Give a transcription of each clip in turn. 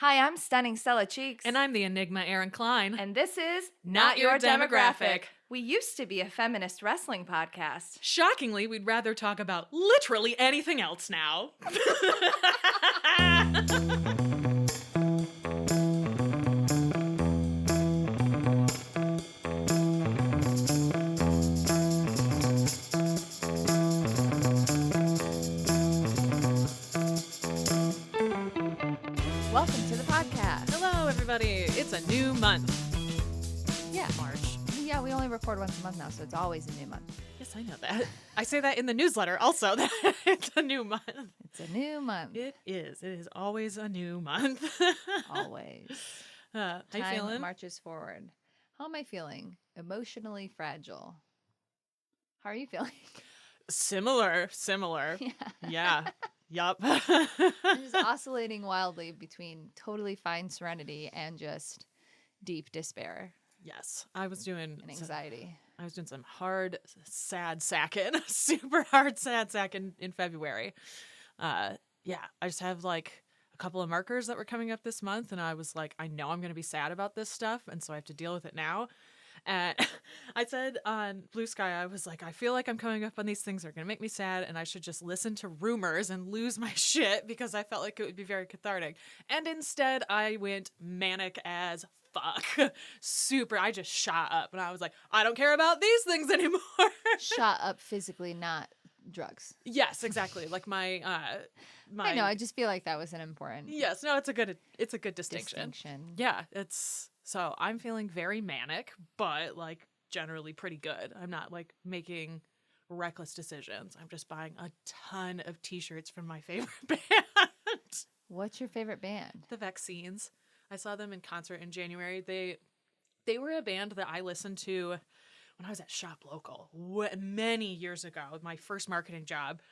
Hi, I'm Stunning Stella Cheeks. And I'm the Enigma Aaron Klein. And this is Not Your Demographic. We used to be a feminist wrestling podcast. Shockingly, we'd rather talk about literally anything else now. Welcome to the podcast. Hello, everybody. It's a new month. Yeah. March. Yeah, we only record once a month now, so it's always a new month. Yes, I know that. I say that in the newsletter also, that it's a new month. It's a new month. It is. It is always a new month. Always. How you Time feeling? marches forward. How am I feeling? Emotionally fragile. How are you feeling? Similar. Yeah. Yeah. Yup. I'm just oscillating wildly between totally fine serenity and just deep despair Yes. I was doing and anxiety. I was doing some hard, sad sacking, super hard, sad sacking in February. Yeah, I just have like a couple of markers that were coming up this month, and I was like, I know I'm going to be sad about this stuff, and so I have to deal with it now. And I said on Blue Sky, I was like, I feel like I'm coming up on these things that are going to make me sad, and I should just listen to rumors and lose my shit because I felt like it would be very cathartic. And instead, I went manic as fuck. Super. I just shot up, and I was like, I don't care about these things anymore. Shot up physically, not drugs. Yes, exactly. Like my I know. I just feel like that was an important Yes, no, it's a good distinction. distinction. Yeah, it's so I'm feeling very manic, but like generally pretty good. I'm not like making reckless decisions. I'm just buying a ton of t-shirts from my favorite band. What's your favorite band? The Vaccines. I saw them in concert in January. They were a band that I listened to when I was at Shop Local many years ago, my first marketing job.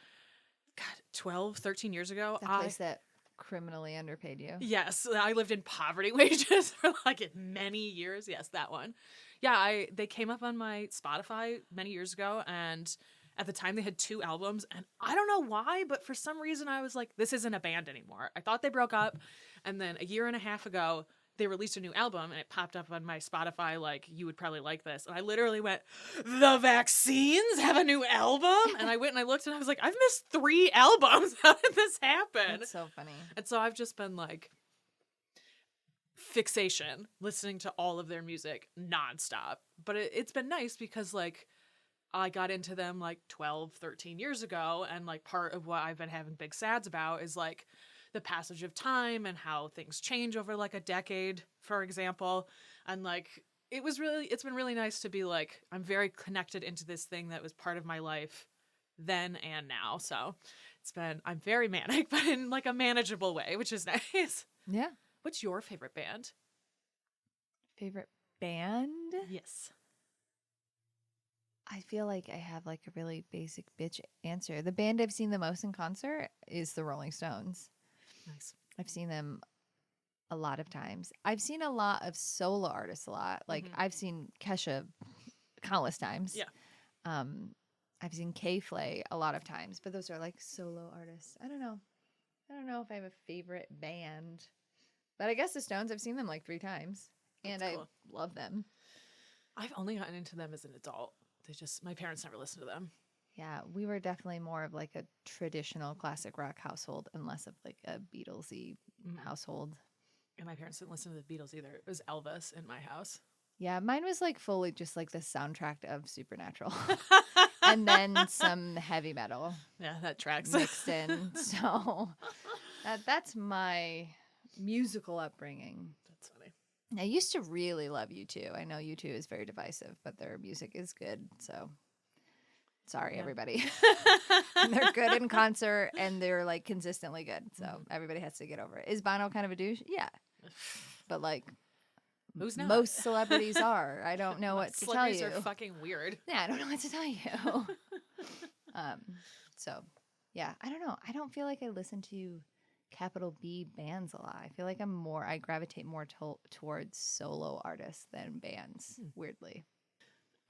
God, 12, 13 years ago. That place that criminally underpaid you. Yes, I lived in poverty wages for like many years. Yes, that one. Yeah, they came up on my Spotify many years ago, and at the time they had 2 albums, and I don't know why, but for some reason I was like, this isn't a band anymore. I thought they broke up, and then a year and a half ago they released a new album, and it popped up on my Spotify like, you would probably like this. And I literally went, The Vaccines have a new album? And I went and I looked, and I was like, I've missed 3 albums. How did this happen? That's so funny. And so I've just been like, fixation, listening to all of their music nonstop. But it's been nice because like, I got into them like 12, 13 years ago. And like part of what I've been having big sads about is like the passage of time and how things change over like a decade, for example. And like, it's been really nice to be like, I'm very connected into this thing that was part of my life then and now. So I'm very manic, but in like a manageable way, which is nice. Yeah. What's your favorite band? Favorite band? Yes. I feel like I have like a really basic bitch answer. The band I've seen the most in concert is the Rolling Stones. Nice. I've seen them a lot of times. I've seen a lot of solo artists a lot. Like I've seen Kesha countless times. Yeah. I've seen K-Flay a lot of times, but those are like solo artists. I don't know if I have a favorite band, but I guess the Stones, I've seen them like 3 times, and That's cool. I love them. I've only gotten into them as an adult. My parents never listened to them. Yeah, we were definitely more of like a traditional classic rock household and less of like a Beatlesy household. And my parents didn't listen to the Beatles either. It was Elvis in my house. Yeah, mine was like fully just like the soundtrack of Supernatural. And then some heavy metal. Yeah, that tracks. Mixed in. So that's my musical upbringing. That's funny. I used to really love U2. I know U2 is very divisive, but their music is good. So sorry, everybody. They're good in concert and they're like consistently good. So everybody has to get over it. Is Bono kind of a douche? Yeah. But like, who's not? Most celebrities are. I don't know what to tell you. Celebrities are fucking weird. Yeah, I don't know what to tell you. So yeah, I don't know. I don't feel like I listen to capital B bands a lot. I feel like I gravitate more towards solo artists than bands, weirdly.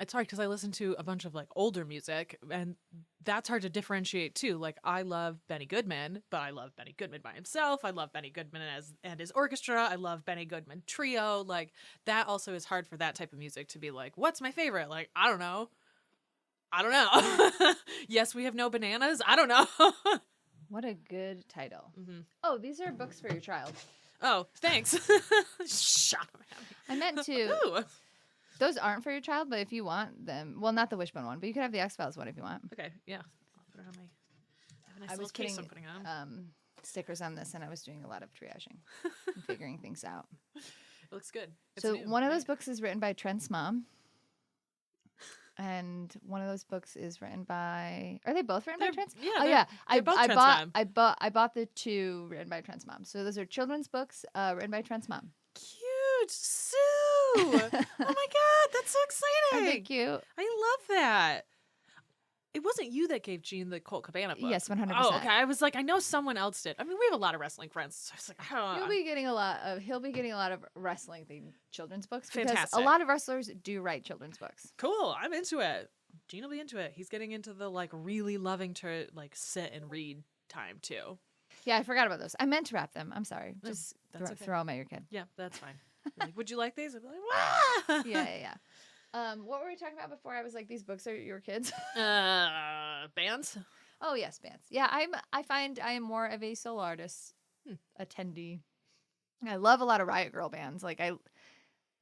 it's hard because I listen to a bunch of like older music, and that's hard to differentiate too. Like I love Benny Goodman, but I love Benny Goodman by himself. I love Benny Goodman and his orchestra. I love Benny Goodman trio. Like that also is hard for that type of music to be like, what's my favorite? Like I don't know. Yes, we have no bananas. I don't know. What a good title. Mm-hmm. Oh, these are books for your child. Oh, thanks. Shut up. I meant to. Ooh. Those aren't for your child, but if you want them, well, not the Wishbone one, but you could have the X-Files one if you want. Okay, yeah. I'll put it on my. I have a nice I little was case putting I'm putting on. stickers on this, and I was doing a lot of triaging and figuring things out. It looks good. It's So new, one of right? those books is written by Trent's mom, and one of those books is written by. Are they both written by Trent's? Yeah. Oh yeah, they're both Trent's mom. I bought the two written by Trent's mom. So those are children's books written by Trent's mom. Cute, Sue. Oh my god, that's so exciting. Are they cute? I love that. It wasn't you that gave Gene the Colt Cabana book. Yes, 100%. Oh, okay. I was like, I know someone else did. I mean, we have a lot of wrestling friends. So I was like, He'll be getting a lot of wrestling themed children's books because Fantastic. a lot of wrestlers do write children's books. Cool. I'm into it. Gene will be into it. He's getting into the like really loving to like sit and read time too. Yeah, I forgot about those. I meant to wrap them. I'm sorry. No, Just that's okay. throw them at your kid. Yeah, that's fine. You're like, would you like these? I'd be like, wow. Yeah. What were we talking about before? I was like, these books are your kids. Bands. Oh yes, bands. Yeah, I find I am more of a solo artist attendee. I love a lot of Riot Girl bands. Like I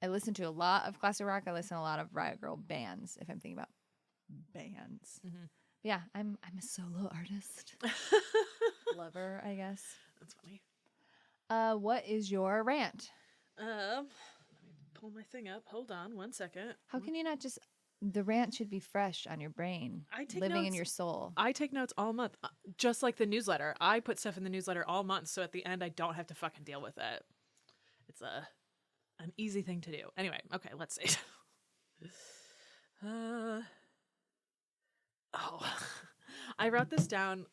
listen to a lot of classic rock. I listen to a lot of Riot Girl bands. If I'm thinking about bands, yeah, I'm a solo artist. Lover, I guess. That's funny. What is your rant? Let me pull my thing up. Hold on 1 second. How can you not just? The rant should be fresh on your brain, I take living in notes. your soul. I take notes all month, just like the newsletter. I put stuff in the newsletter all month, so at the end, I don't have to fucking deal with it. It's an easy thing to do. Anyway, okay, let's see. I wrote this down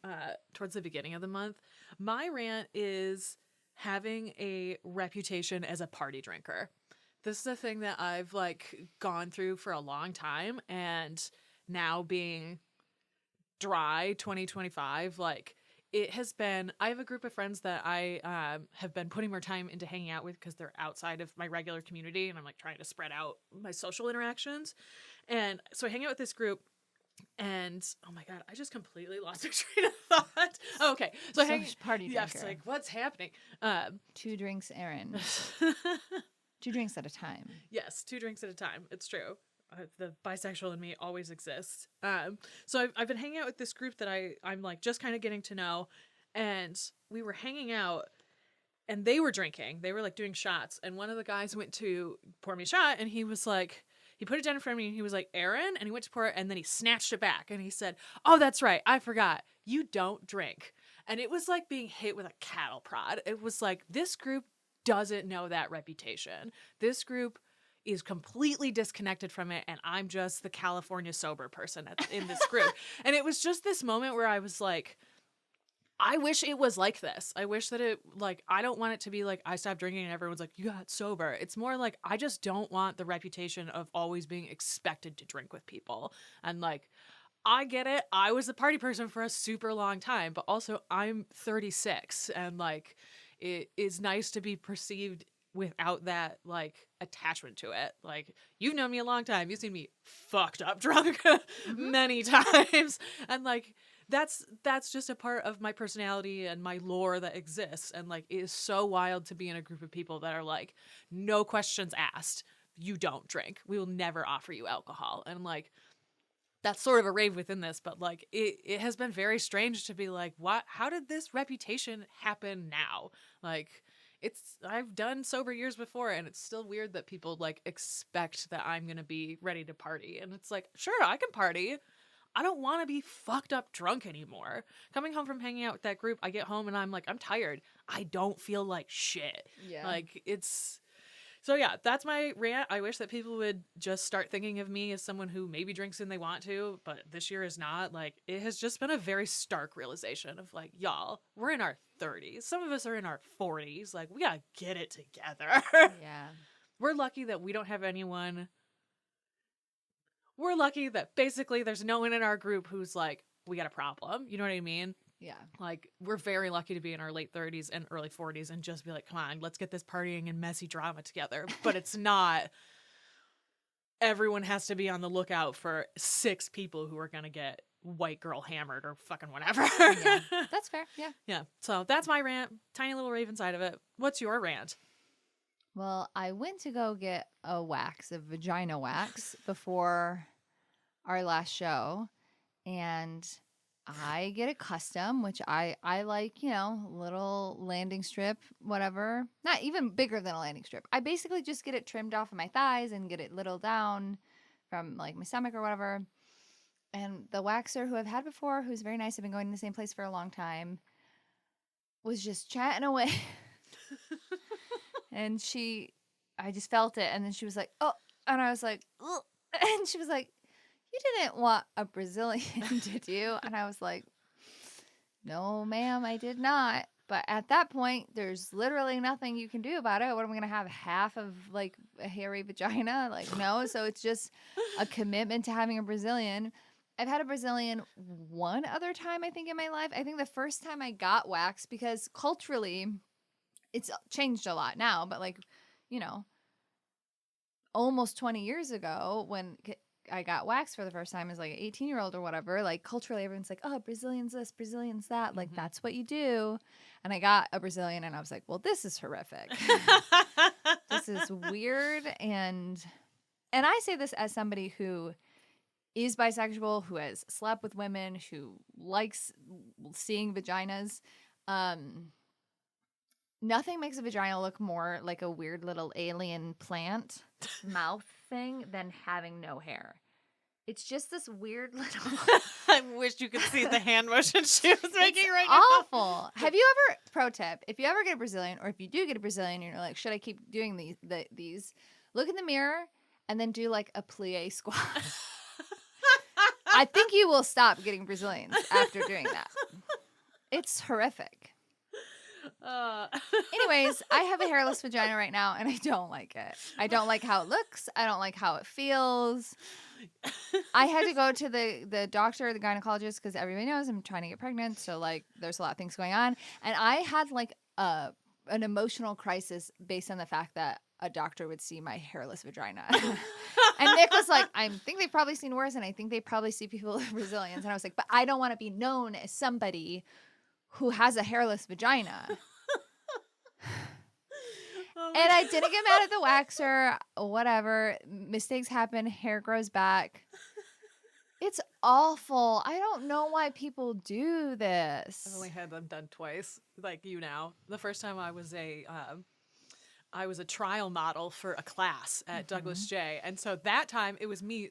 towards the beginning of the month. My rant is having a reputation as a party drinker. This is a thing that I've like gone through for a long time, and now being dry 2025, like it has been, I have a group of friends that I have been putting more time into hanging out with because they're outside of my regular community, and I'm like trying to spread out my social interactions. And so I hang out with this group, and oh my god, I just completely lost my train of thought. Oh, okay, so Party drinker. Yes, like what's happening? 2 drinks, Aaron. 2 drinks at a time. Yes, 2 drinks at a time. It's true. The bisexual in me always exists. So I've been hanging out with this group that I'm like just kind of getting to know, and we were hanging out, and they were drinking. They were like doing shots, and one of the guys went to pour me a shot, and he was like, he put it down in front of me, and he was like, Aaron, and he went to pour it, and then he snatched it back, and he said, oh, that's right, I forgot, you don't drink. And it was like being hit with a cattle prod. It was like, this group doesn't know that reputation. This group is completely disconnected from it, and I'm just the California sober person in this group. And it was just this moment where I was like, I wish it was like this. I wish that it, like, I don't want it to be like I stopped drinking and everyone's like, you got sober. It's more like I just don't want the reputation of always being expected to drink with people. And like, I get it. I was a party person for a super long time, but also I'm 36, and like it is nice to be perceived without that like attachment to it. Like, you've known me a long time. You've seen me fucked up drunk many times. And like that's just a part of my personality and my lore that exists. And like it is so wild to be in a group of people that are like, no questions asked. You don't drink. We will never offer you alcohol. And like that's sort of a rave within this, but like it has been very strange to be like, what, how did this reputation happen now? Like I've done sober years before, and it's still weird that people like expect that I'm going to be ready to party. And it's like, sure, I can party. I don't want to be fucked up drunk anymore. Coming home from hanging out with that group, I get home and I'm like, I'm tired. I don't feel like shit. Yeah. Like so yeah, that's my rant. I wish that people would just start thinking of me as someone who maybe drinks when they want to, but this year is not. Like, it has just been a very stark realization of like, y'all, we're in our 30s. Some of us are in our 40s. Like, we gotta get it together. Yeah. We're lucky that we don't have anyone. we're lucky that basically there's no one in our group who's like, we got a problem. You know what I mean? Yeah. Like, we're very lucky to be in our late 30s and early 40s and just be like, come on, let's get this partying and messy drama together. But it's not. Everyone has to be on the lookout for 6 people who are going to get white girl hammered or fucking whatever. Yeah. That's fair. Yeah. Yeah. So that's my rant. Tiny little raven side of it. What's your rant? Well, I went to go get a vagina wax before our last show, and I get a custom, which I like, little landing strip, whatever. Not even bigger than a landing strip. I basically just get it trimmed off of my thighs and get it little down from like my stomach or whatever. And the waxer who I've had before, who's very nice, I've been going to the same place for a long time, was just chatting away. And I just felt it. And then she was like, oh, and I was like, ugh. And she was like, you didn't want a Brazilian, did you? And I was like, no, ma'am, I did not. But at that point, there's literally nothing you can do about it. What am I going to have? Half of like a hairy vagina? Like, no. So it's just a commitment to having a Brazilian. I've had a Brazilian one other time, I think, in my life. I think the first time I got wax, because culturally, it's changed a lot now. But like, almost 20 years ago when I got waxed for the first time as like an 18-year-old or whatever, like culturally everyone's like, oh, Brazilians this, Brazilians that, like that's what you do. And I got a Brazilian and I was like, well, this is horrific. This is weird. And I say this as somebody who is bisexual, who has slept with women, who likes seeing vaginas. Nothing makes a vagina look more like a weird little alien plant mouth thing than having no hair. It's just this weird little... I wish you could see the hand motion she was making right awful. Have you ever... Pro tip, if you ever get a Brazilian, or if you do get a Brazilian, and you're like, should I keep doing these? Look in the mirror and then do like a plie squat. I think you will stop getting Brazilians after doing that. It's horrific. Anyways, I have a hairless vagina right now and I don't like it. I don't like how it looks. I don't like how it feels. I had to go to the doctor, the gynecologist, because everybody knows I'm trying to get pregnant. So like there's a lot of things going on. And I had like an emotional crisis based on the fact that a doctor would see my hairless vagina. And Nick was like, I think they've probably seen worse and I think they probably see people with Brazilians. And I was like, but I don't want to be known as somebody who has a hairless vagina. And I didn't get mad at the waxer, whatever. Mistakes happen, hair grows back. It's awful. I don't know why people do this. I've only had them done twice, like you now. The first time I was a trial model for a class at Douglas J. And so that time it was me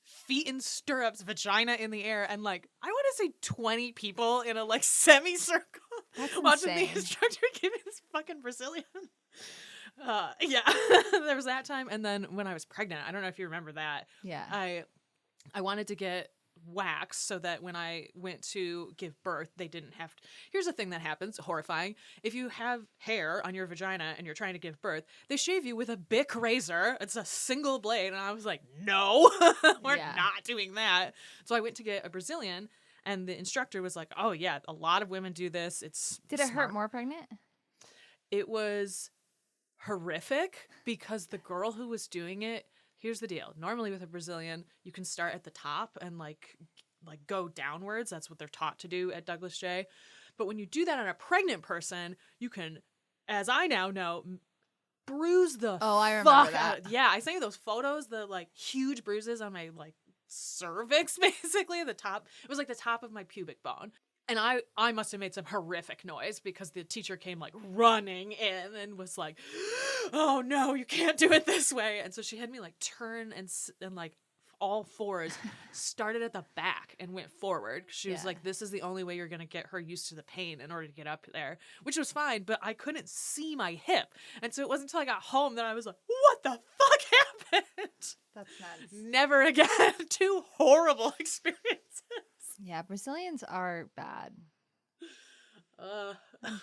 feet in stirrups, vagina in the air, and like I want to say 20 people in a like semicircle watching the instructor give me this fucking Brazilian. Yeah, there was that time, and then when I was pregnant, I don't know if you remember that. Yeah, I wanted to get wax so that when I went to give birth, they didn't have to. Here's the thing that happens, horrifying. If you have hair on your vagina and you're trying to give birth, they shave you with a Bic razor. It's a single blade. And I was like, no, we're not doing that. So I went to get a Brazilian and the instructor was like, oh yeah, a lot of women do this. Did it hurt more pregnant? It was horrific because the girl who was doing it, here's the deal. Normally with a Brazilian, you can start at the top and like go downwards. That's what they're taught to do at Douglas J. But when you do that on a pregnant person, you can, as I now know, bruise the I remember fuck out. Yeah, I sent you those photos, the like huge bruises on my like cervix, basically. The top. It was like the top of my pubic bone. And I must have made some horrific noise because the teacher came like running in and was like, oh no, you can't do it this way. And so she had me like turn and like all fours, started at the back and went forward. She was like, this is the only way you're going to get her used to the pain in order to get up there, which was fine, but I couldn't see my hip. And so it wasn't until I got home that I was like, what the fuck happened? That's nuts. Never again. 2 horrible experiences. Yeah, Brazilians are bad. I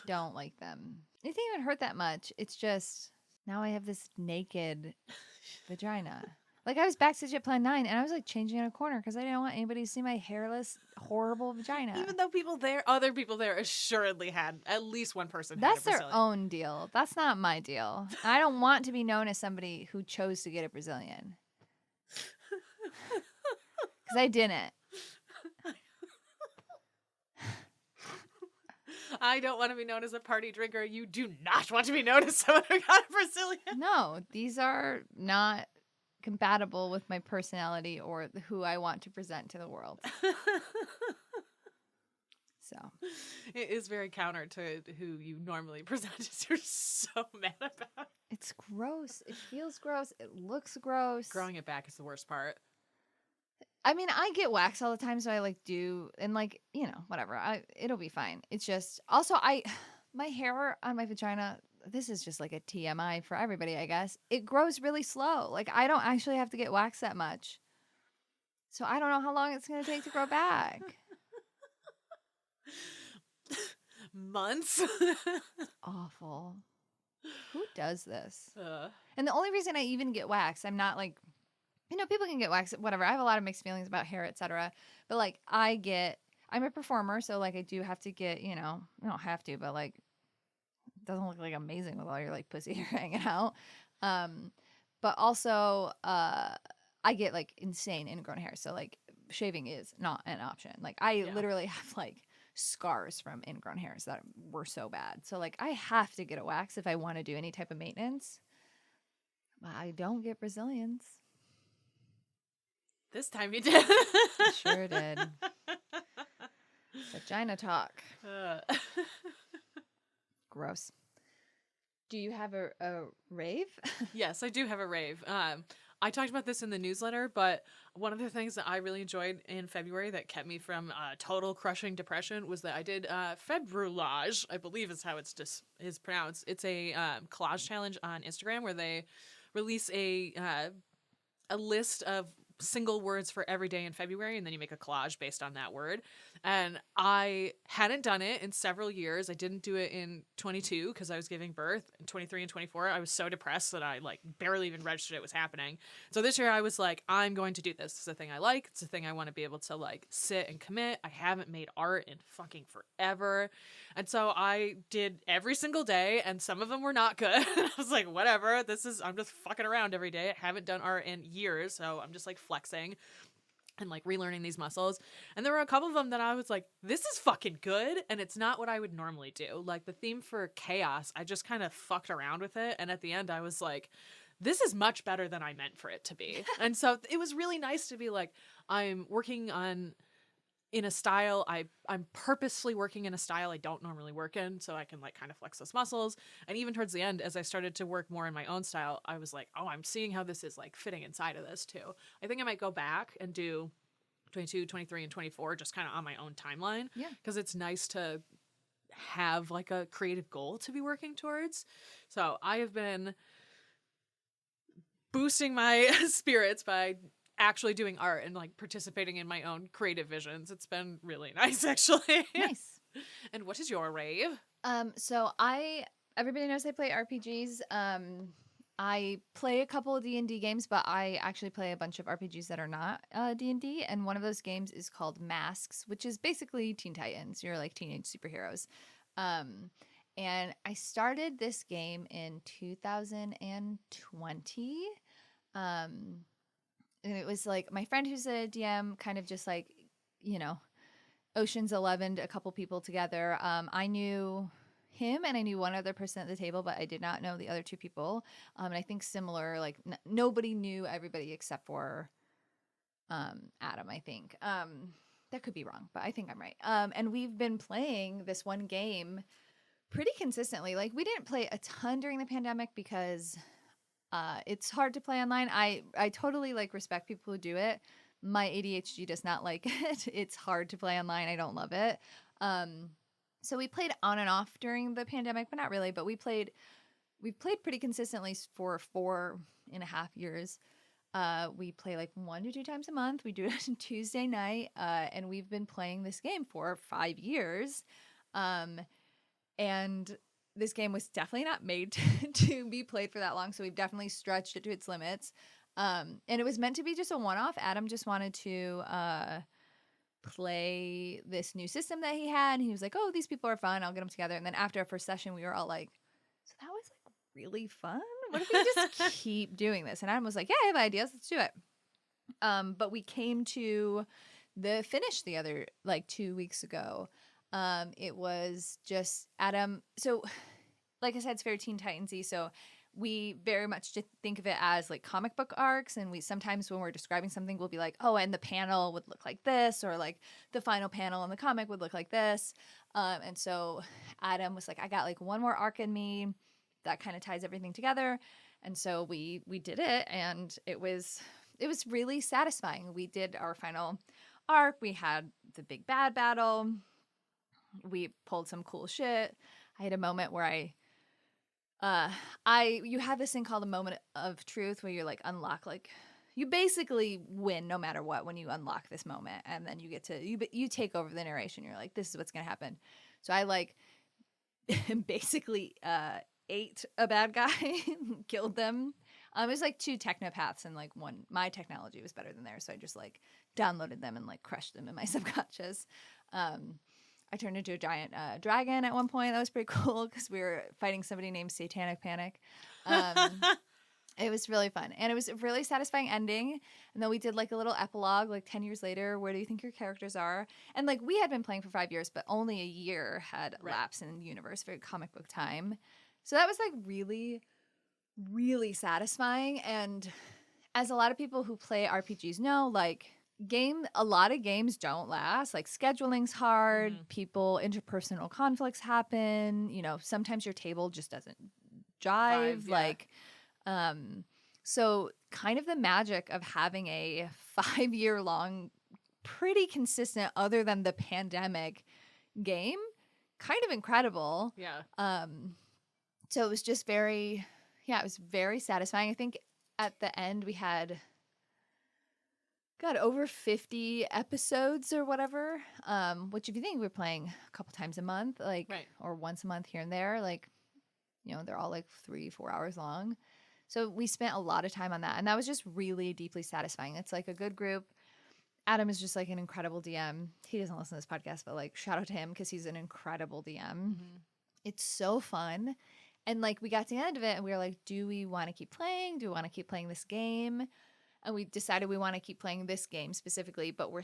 don't like them. It didn't even hurt that much. It's just now I have this naked vagina. Like, I was backstage at Plan 9, and I was, like, changing in a corner because I didn't want anybody to see my hairless, horrible vagina. Even though other people there assuredly had, at least one person had a That's their Brazilian. own deal. That's not my deal. I don't want to be known as somebody who chose to get a Brazilian. Because I didn't. I don't want to be known as a party drinker. You do not want to be known as someone who got a Brazilian. No, these are not compatible with my personality or who I want to present to the world. So it is very counter to who you normally present as. You're so mad about. It's gross. It feels gross. It looks gross. Growing it back is the worst part. I mean, I get wax all the time, so I like do, and like, you know, whatever. It'll be fine. It's just also my hair on my vagina. This is just like a TMI for everybody, I guess. It grows really slow. Like, I don't actually have to get wax that much, so I don't know how long it's gonna take to grow back. Months. Awful. Who does this? And the only reason I even get wax, I'm not like, you know, people can get wax, whatever. I have a lot of mixed feelings about hair, etc. But like, I'm a performer, so like, I do have to get, you know, I don't have to, but like, it doesn't look like amazing with all your like pussy hair hanging out. But also, I get like insane ingrown hair, so like, shaving is not an option. Like, I literally have like scars from ingrown hairs that were so bad. So like, I have to get a wax if I want to do any type of maintenance. But I don't get Brazilians. This time you did. Sure did. Vagina talk. Gross. Do you have a rave? Yes, I do have a rave. I talked about this in the newsletter, but one of the things that I really enjoyed in February that kept me from total crushing depression was that I did Februlage, I believe is how it's is pronounced. It's a collage challenge on Instagram where they release a list of single words for every day in February, and then you make a collage based on that word. And I hadn't done it in several years. I didn't do it in 22 because I was giving birth. In 23 and 24, I was so depressed that I like barely even registered it was happening. So this year I was like, I'm going to do this. It's a thing I like. It's a thing I want to be able to like sit and commit. I haven't made art in fucking forever. And so I did every single day, and some of them were not good. I was like, whatever, I'm just fucking around every day. I haven't done art in years, so I'm just like flexing and like relearning these muscles. And there were a couple of them that I was like, this is fucking good. And it's not what I would normally do. Like the theme for chaos, I just kind of fucked around with it. And at the end I was like, this is much better than I meant for it to be. And so it was really nice to be like, I'm working in a style, I'm purposely working in a style I don't normally work in, so I can like kind of flex those muscles. And even towards the end, as I started to work more in my own style, I was like, oh, I'm seeing how this is like fitting inside of this too. I think I might go back and do 22, 23, and 24 just kind of on my own timeline. Yeah. Because it's nice to have like a creative goal to be working towards. So I have been boosting my spirits by actually doing art and like participating in my own creative visions. It's been really nice, actually. Nice. And what is your rave? So everybody knows I play RPGs. I play a couple of D&D games, but I actually play a bunch of RPGs that are not D&D, and one of those games is called Masks, which is basically Teen Titans. You're like teenage superheroes. And I started this game in 2020. And it was like my friend who's a DM kind of just like, you know, Ocean's 11'd a couple people together. I knew him and I knew one other person at the table, but I did not know the other two people. And I think similar, like nobody knew everybody except for Adam, I think. That could be wrong, but I think I'm right. And we've been playing this one game pretty consistently. Like we didn't play a ton during the pandemic because it's hard to play online. I totally like respect people who do it. My ADHD does not like it. It's hard to play online. I don't love it. So we played on and off during the pandemic, but not really. But we've played pretty consistently for 4.5 years. We play like 1 to 2 times a month. We do it on Tuesday night, and we've been playing this game for 5 years. And this game was definitely not made to be played for that long, so we've definitely stretched it to its limits. And it was meant to be just a one-off. Adam just wanted to play this new system that he had. And he was like, oh, these people are fun. I'll get them together. And then after our first session, we were all like, so that was like really fun. What if we just keep doing this? And Adam was like, yeah, I have ideas. Let's do it. But we came to the finish the other, like 2 weeks ago. It was just Adam. So like I said, it's very Teen Titans-y. So we very much just think of it as like comic book arcs. And we sometimes when we're describing something, we'll be like, oh, and the panel would look like this, or like the final panel in the comic would look like this. And so Adam was like, I got like one more arc in me that kind of ties everything together. And so we did it, and it was really satisfying. We did our final arc. We had the big bad battle. We pulled some cool shit. I had a moment where you have this thing called a moment of truth where you're like unlock, like you basically win no matter what when you unlock this moment, and then you get to you take over the narration. You're like, this is what's gonna happen. So I like basically ate a bad guy, killed them. It was like 2 technopaths, and like one, my technology was better than theirs, so I just like downloaded them and like crushed them in my subconscious. I turned into a giant dragon at one point. That was pretty cool because we were fighting somebody named Satanic Panic. It was really fun, and it was a really satisfying ending. And then we did like a little epilogue, like 10 years later. Where do you think your characters are? And like we had been playing for 5 years, but only a year had lapsed in the universe for comic book time. So that was like really, really satisfying. And as a lot of people who play RPGs know, like a lot of games don't last. Like scheduling's hard. People, interpersonal conflicts happen. You know, sometimes your table just doesn't jive. So kind of the magic of having a 5-year-long, pretty consistent, other than the pandemic, game, kind of incredible. Yeah. So it was just it was very satisfying. I think at the end we had over 50 episodes or whatever, which if you think we're playing a couple times a month, like, or once a month here and there, like, you know, they're all like 3-4 hours long. So we spent a lot of time on that, and that was just really deeply satisfying. It's like a good group. Adam is just like an incredible DM. He doesn't listen to this podcast, but like shout out to him because he's an incredible DM. It's so fun. And like we got to the end of it and we were like, do we want to keep playing? Do we want to keep playing this game? And we decided we want to keep playing this game specifically, but we're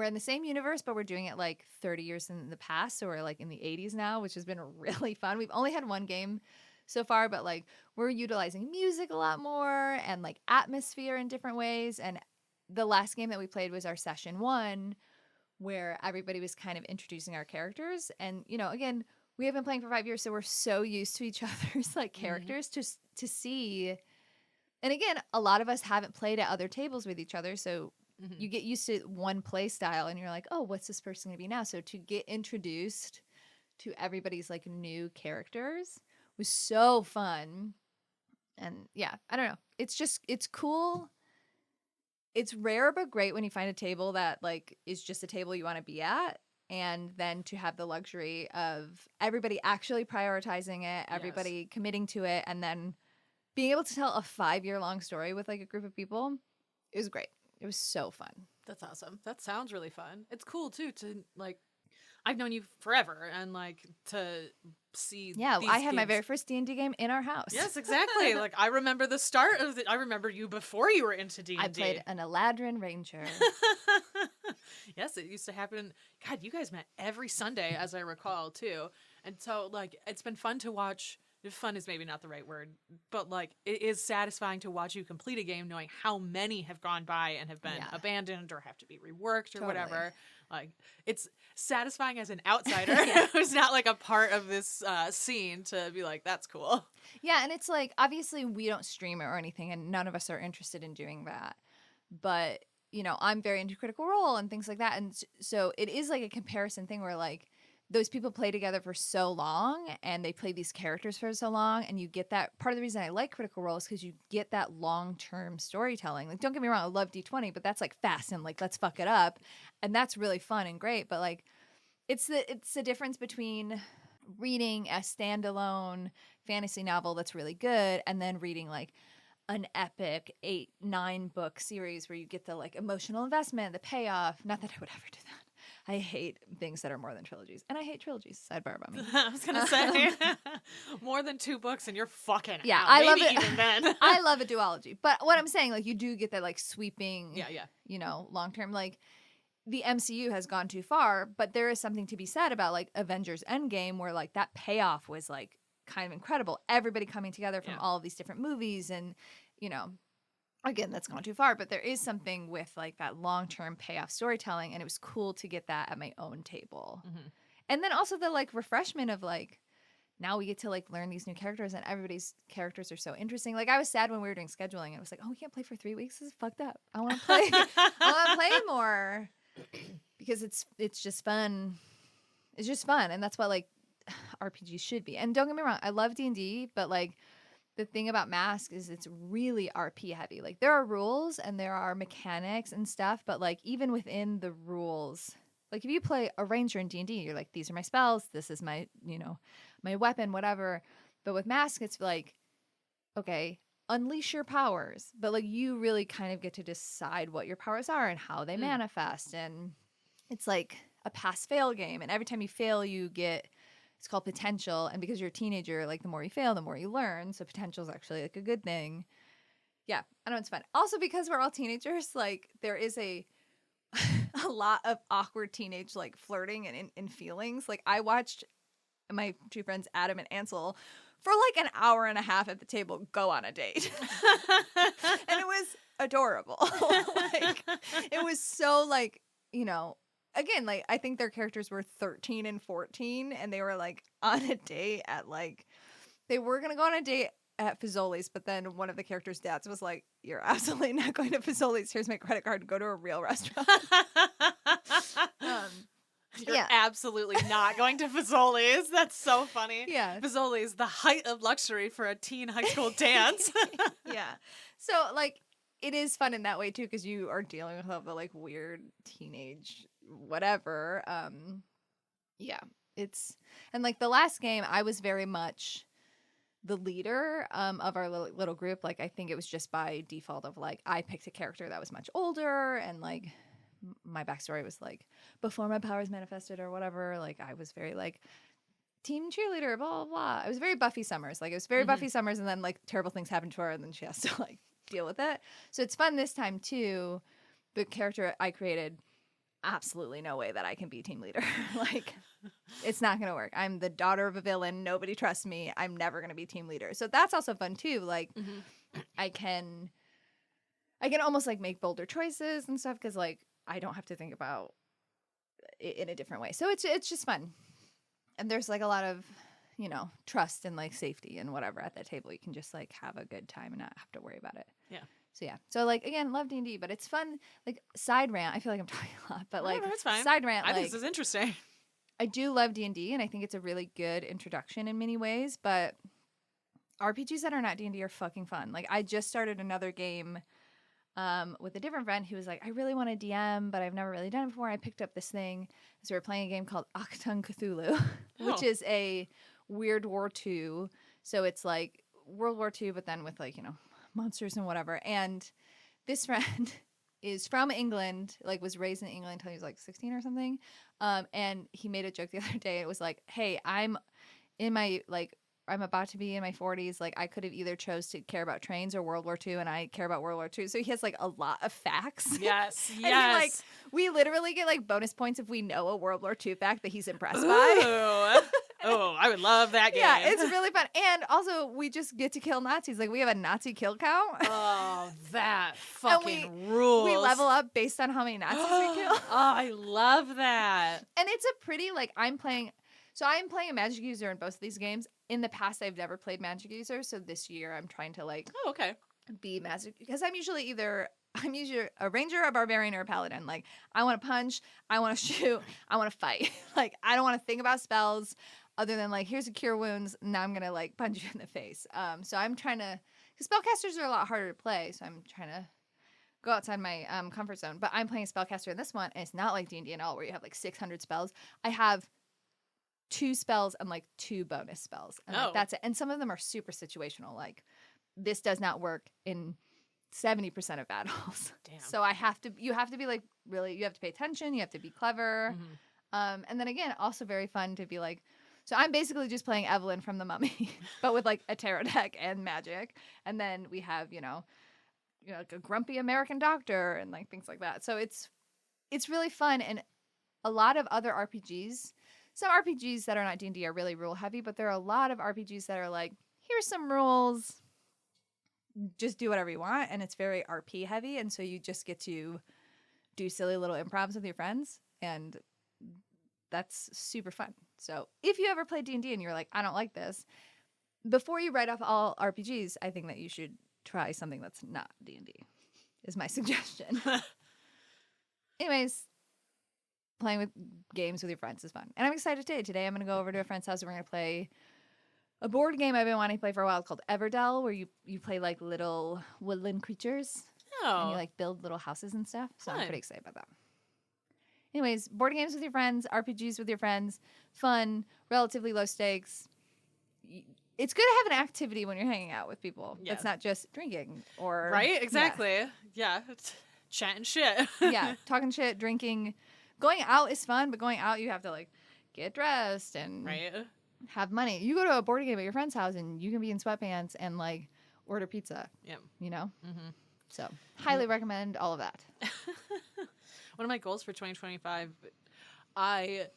in the same universe, but we're doing it like 30 years in the past. So we're like in the 80s now, which has been really fun. We've only had one game so far, but like we're utilizing music a lot more and like atmosphere in different ways. And the last game that we played was our session 1, where everybody was kind of introducing our characters. And, you know, again, we have been playing for 5 years, so we're so used to each other's like characters to see. And again, a lot of us haven't played at other tables with each other, so you get used to one play style, and you're like, oh, what's this person gonna be now? So to get introduced to everybody's like new characters was so fun. And yeah, I don't know. It's cool. It's rare but great when you find a table that like is just a table you want to be at. And then to have the luxury of everybody actually prioritizing it, everybody committing to it, and then being able to tell a 5-year-long story with like a group of people, it was great. It was so fun. That's awesome. That sounds really fun. It's cool too to like, I've known you forever, and like to see. Yeah, these I had my games. very first D&D game in our house. Yes, exactly. Like I remember the start of I remember you before you were into D&D. I played an Eladrin Ranger. Yes, it used to happen. God, you guys met every Sunday, as I recall, too. And so, like, it's been fun to watch. Fun is maybe not the right word, but like it is satisfying to watch you complete a game knowing how many have gone by and have been abandoned or have to be reworked or whatever. Like it's satisfying as an outsider who's not like a part of this scene to be like, that's cool. Yeah, and it's like obviously we don't stream it or anything, and none of us are interested in doing that. But you know, I'm very into Critical Role and things like that, and so it is like a comparison thing where like those people play together for so long and they play these characters for so long, and you get that. Part of the reason I like Critical Role is because you get that long-term storytelling. Like, don't get me wrong, I love D20, but that's like fast and like let's fuck it up, and that's really fun and great. But like it's the difference between reading a standalone fantasy novel that's really good and then reading like an epic 8-9 book series where you get the like emotional investment, the payoff. Not that I would ever do that. I hate things that are more than trilogies, and I hate trilogies. Sidebar about me. I was gonna say more than 2 books and you're fucking Yeah, out. I Maybe love it. Even then, I love a duology, but what I'm saying, like, you do get that like sweeping, yeah. you know, long term. Like, the MCU has gone too far, but there is something to be said about like Avengers Endgame, where like that payoff was like kind of incredible. Everybody coming together from all of these different movies, and you know, again, that's gone too far, but there is something with like that long-term payoff storytelling, and it was cool to get that at my own table. And then also the like refreshment of like, now we get to like learn these new characters, and everybody's characters are so interesting. Like, I was sad when we were doing scheduling. I was like, oh, we can't play for 3 weeks. This is fucked up. I want to play. I want to play more because it's just fun. It's just fun, and that's what like RPGs should be. And don't get me wrong, I love D&D, but like, the thing about Mask is it's really RP heavy. Like, there are rules and there are mechanics and stuff, but like, even within the rules, like if you play a ranger in D&D, you're like, these are my spells, this is my, you know, my weapon, whatever. But with Mask, it's like, okay, unleash your powers, but like, you really kind of get to decide what your powers are and how they manifest. And it's like a pass fail game, and every time you fail, you get, it's called potential. And because you're a teenager, like, the more you fail, the more you learn. So potential is actually like a good thing. Yeah, I know, it's fun. Also, because we're all teenagers, like, there is a lot of awkward teenage like flirting and feelings. Like, I watched my 2 friends, Adam and Ansel, for like an hour and a half at the table go on a date. And it was adorable. Like, it was so like, you know, again, like, I think their characters were 13 and 14, and they were like on a date at like, they were gonna go on a date at Fazoli's, but then one of the characters' dads was like, "You're absolutely not going to Fazoli's. Here's my credit card. Go to a real restaurant." You're absolutely not going to Fazoli's. That's so funny. Yeah. Fazoli's, the height of luxury for a teen high school dance. Yeah. So like, it is fun in that way too, because you are dealing with all the like weird teenage whatever. Yeah. It's, and like the last game, I was very much the leader of our little group. Like, I think it was just by default of like, I picked a character that was much older, and like, my backstory was like, before my powers manifested or whatever, like, I was very like team cheerleader, blah, blah, blah. I was very Buffy Summers. Like, it was very Buffy Summers, and then like terrible things happen to her, and then she has to like deal with it. So it's fun this time too. The character I created, absolutely no way that I can be team leader. Like, it's not gonna work. I'm the daughter of a villain. Nobody trusts me. I'm never gonna be team leader. So that's also fun too. Like, I can almost like make bolder choices and stuff, because like, I don't have to think about it in a different way. So it's just fun. And there's like a lot of, you know, trust and like safety and whatever at that table. You can just like have a good time and not have to worry about it. Yeah. So yeah. So like, again, love D&D, but it's fun. Like, side rant, I feel like I'm talking a lot, but like, no, it's fine. Side rant, I like, think this is interesting. I do love D&D, and I think it's a really good introduction in many ways, but RPGs that are not D&D are fucking fun. Like, I just started another game with a different friend who was like, I really want to DM, but I've never really done it before. I picked up this thing. So we're playing a game called Achtung Cthulhu, which is a Weird War II. So it's like World War II, but then with like, you know, monsters and whatever. And this friend is from England, like was raised in England until he was like 16 or something. And he made a joke the other day. It was like, hey, I'm about to be in my 40s. Like, I could have either chose to care about trains or World War II, and I care about World War II. So he has like a lot of facts. Yes, And yes. he, like, we literally get like bonus points if we know a World War II fact that he's impressed by. Oh, I would love that game. Yeah, it's really fun. And also, we just get to kill Nazis. Like, we have a Nazi kill count. Oh, that fucking And rules. we level up based on how many Nazis we kill. Oh, I love that. And it's a pretty, like, I'm playing a magic user in both of these games. In the past, I've never played magic user, so this year I'm trying to, like, Oh, okay. be magic, because I'm usually a ranger, a barbarian, or a paladin. Like, I want to punch, I want to shoot, I want to fight. Like, I don't want to think about spells other than, like, here's a cure wounds, now I'm gonna like punch you in the face. So I'm trying to, because spellcasters are a lot harder to play, so I'm trying to go outside my comfort zone. But I'm playing a spellcaster in this one, and it's not like D&D at all, where you have like 600 spells. I have 2 spells and like 2 bonus spells, and like, that's it. And some of them are super situational. Like, this does not work in 70% of battles. Damn. So you have to be like really, you have to pay attention. You have to be clever. And then again, also very fun to be like, so I'm basically just playing Evelyn from The Mummy, but with like a tarot deck and magic. And then we have, like a grumpy American doctor and like things like that. So it's really fun. And a lot of other RPGs, some RPGs that are not D&D are really rule heavy, but there are a lot of RPGs that are like, here's some rules, just do whatever you want. And it's very RP heavy. And so you just get to do silly little improvs with your friends. And that's super fun. So if you ever play D&D and you're like, I don't like this, before you write off all RPGs, I think that you should try something that's not D&D, is my suggestion. Anyways, playing with games with your friends is fun. And I'm excited today. Today I'm going to go over to a friend's house and we're going to play a board game I've been wanting to play for a while called Everdell, where you play like little woodland creatures. And you like build little houses and stuff. So I'm pretty excited about that. Anyways, board games with your friends, RPGs with your friends, fun, relatively low stakes. It's good to have an activity when you're hanging out with people. Yeah. That's not just drinking or... Right? Exactly. Yeah. Chatting shit. Yeah. Talking shit, drinking. Going out is fun, but going out you have to like get dressed and have money. You go to a board game at your friend's house and you can be in sweatpants and like order pizza. Yep. So highly recommend all of that. One of my goals for 2025, I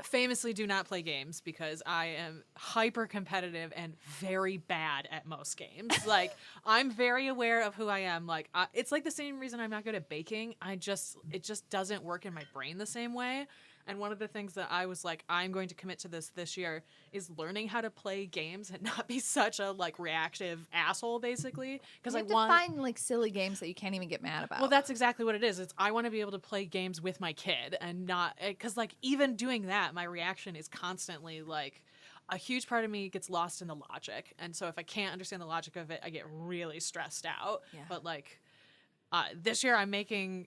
famously do not play games because I am hyper competitive and very bad at most games. Like, I'm very aware of who I am. Like, it's like the same reason I'm not good at baking. It just doesn't work in my brain the same way. And one of the things that I was like, I'm going to commit to this year is learning how to play games and not be such a like reactive asshole, basically. Because I want to find like silly games that you can't even get mad about. Well, that's exactly what it is. I want to be able to play games with my kid and not, because like even doing that, my reaction is constantly like, a huge part of me gets lost in the logic. And so if I can't understand the logic of it, I get really stressed out. Yeah. But like, this year I'm making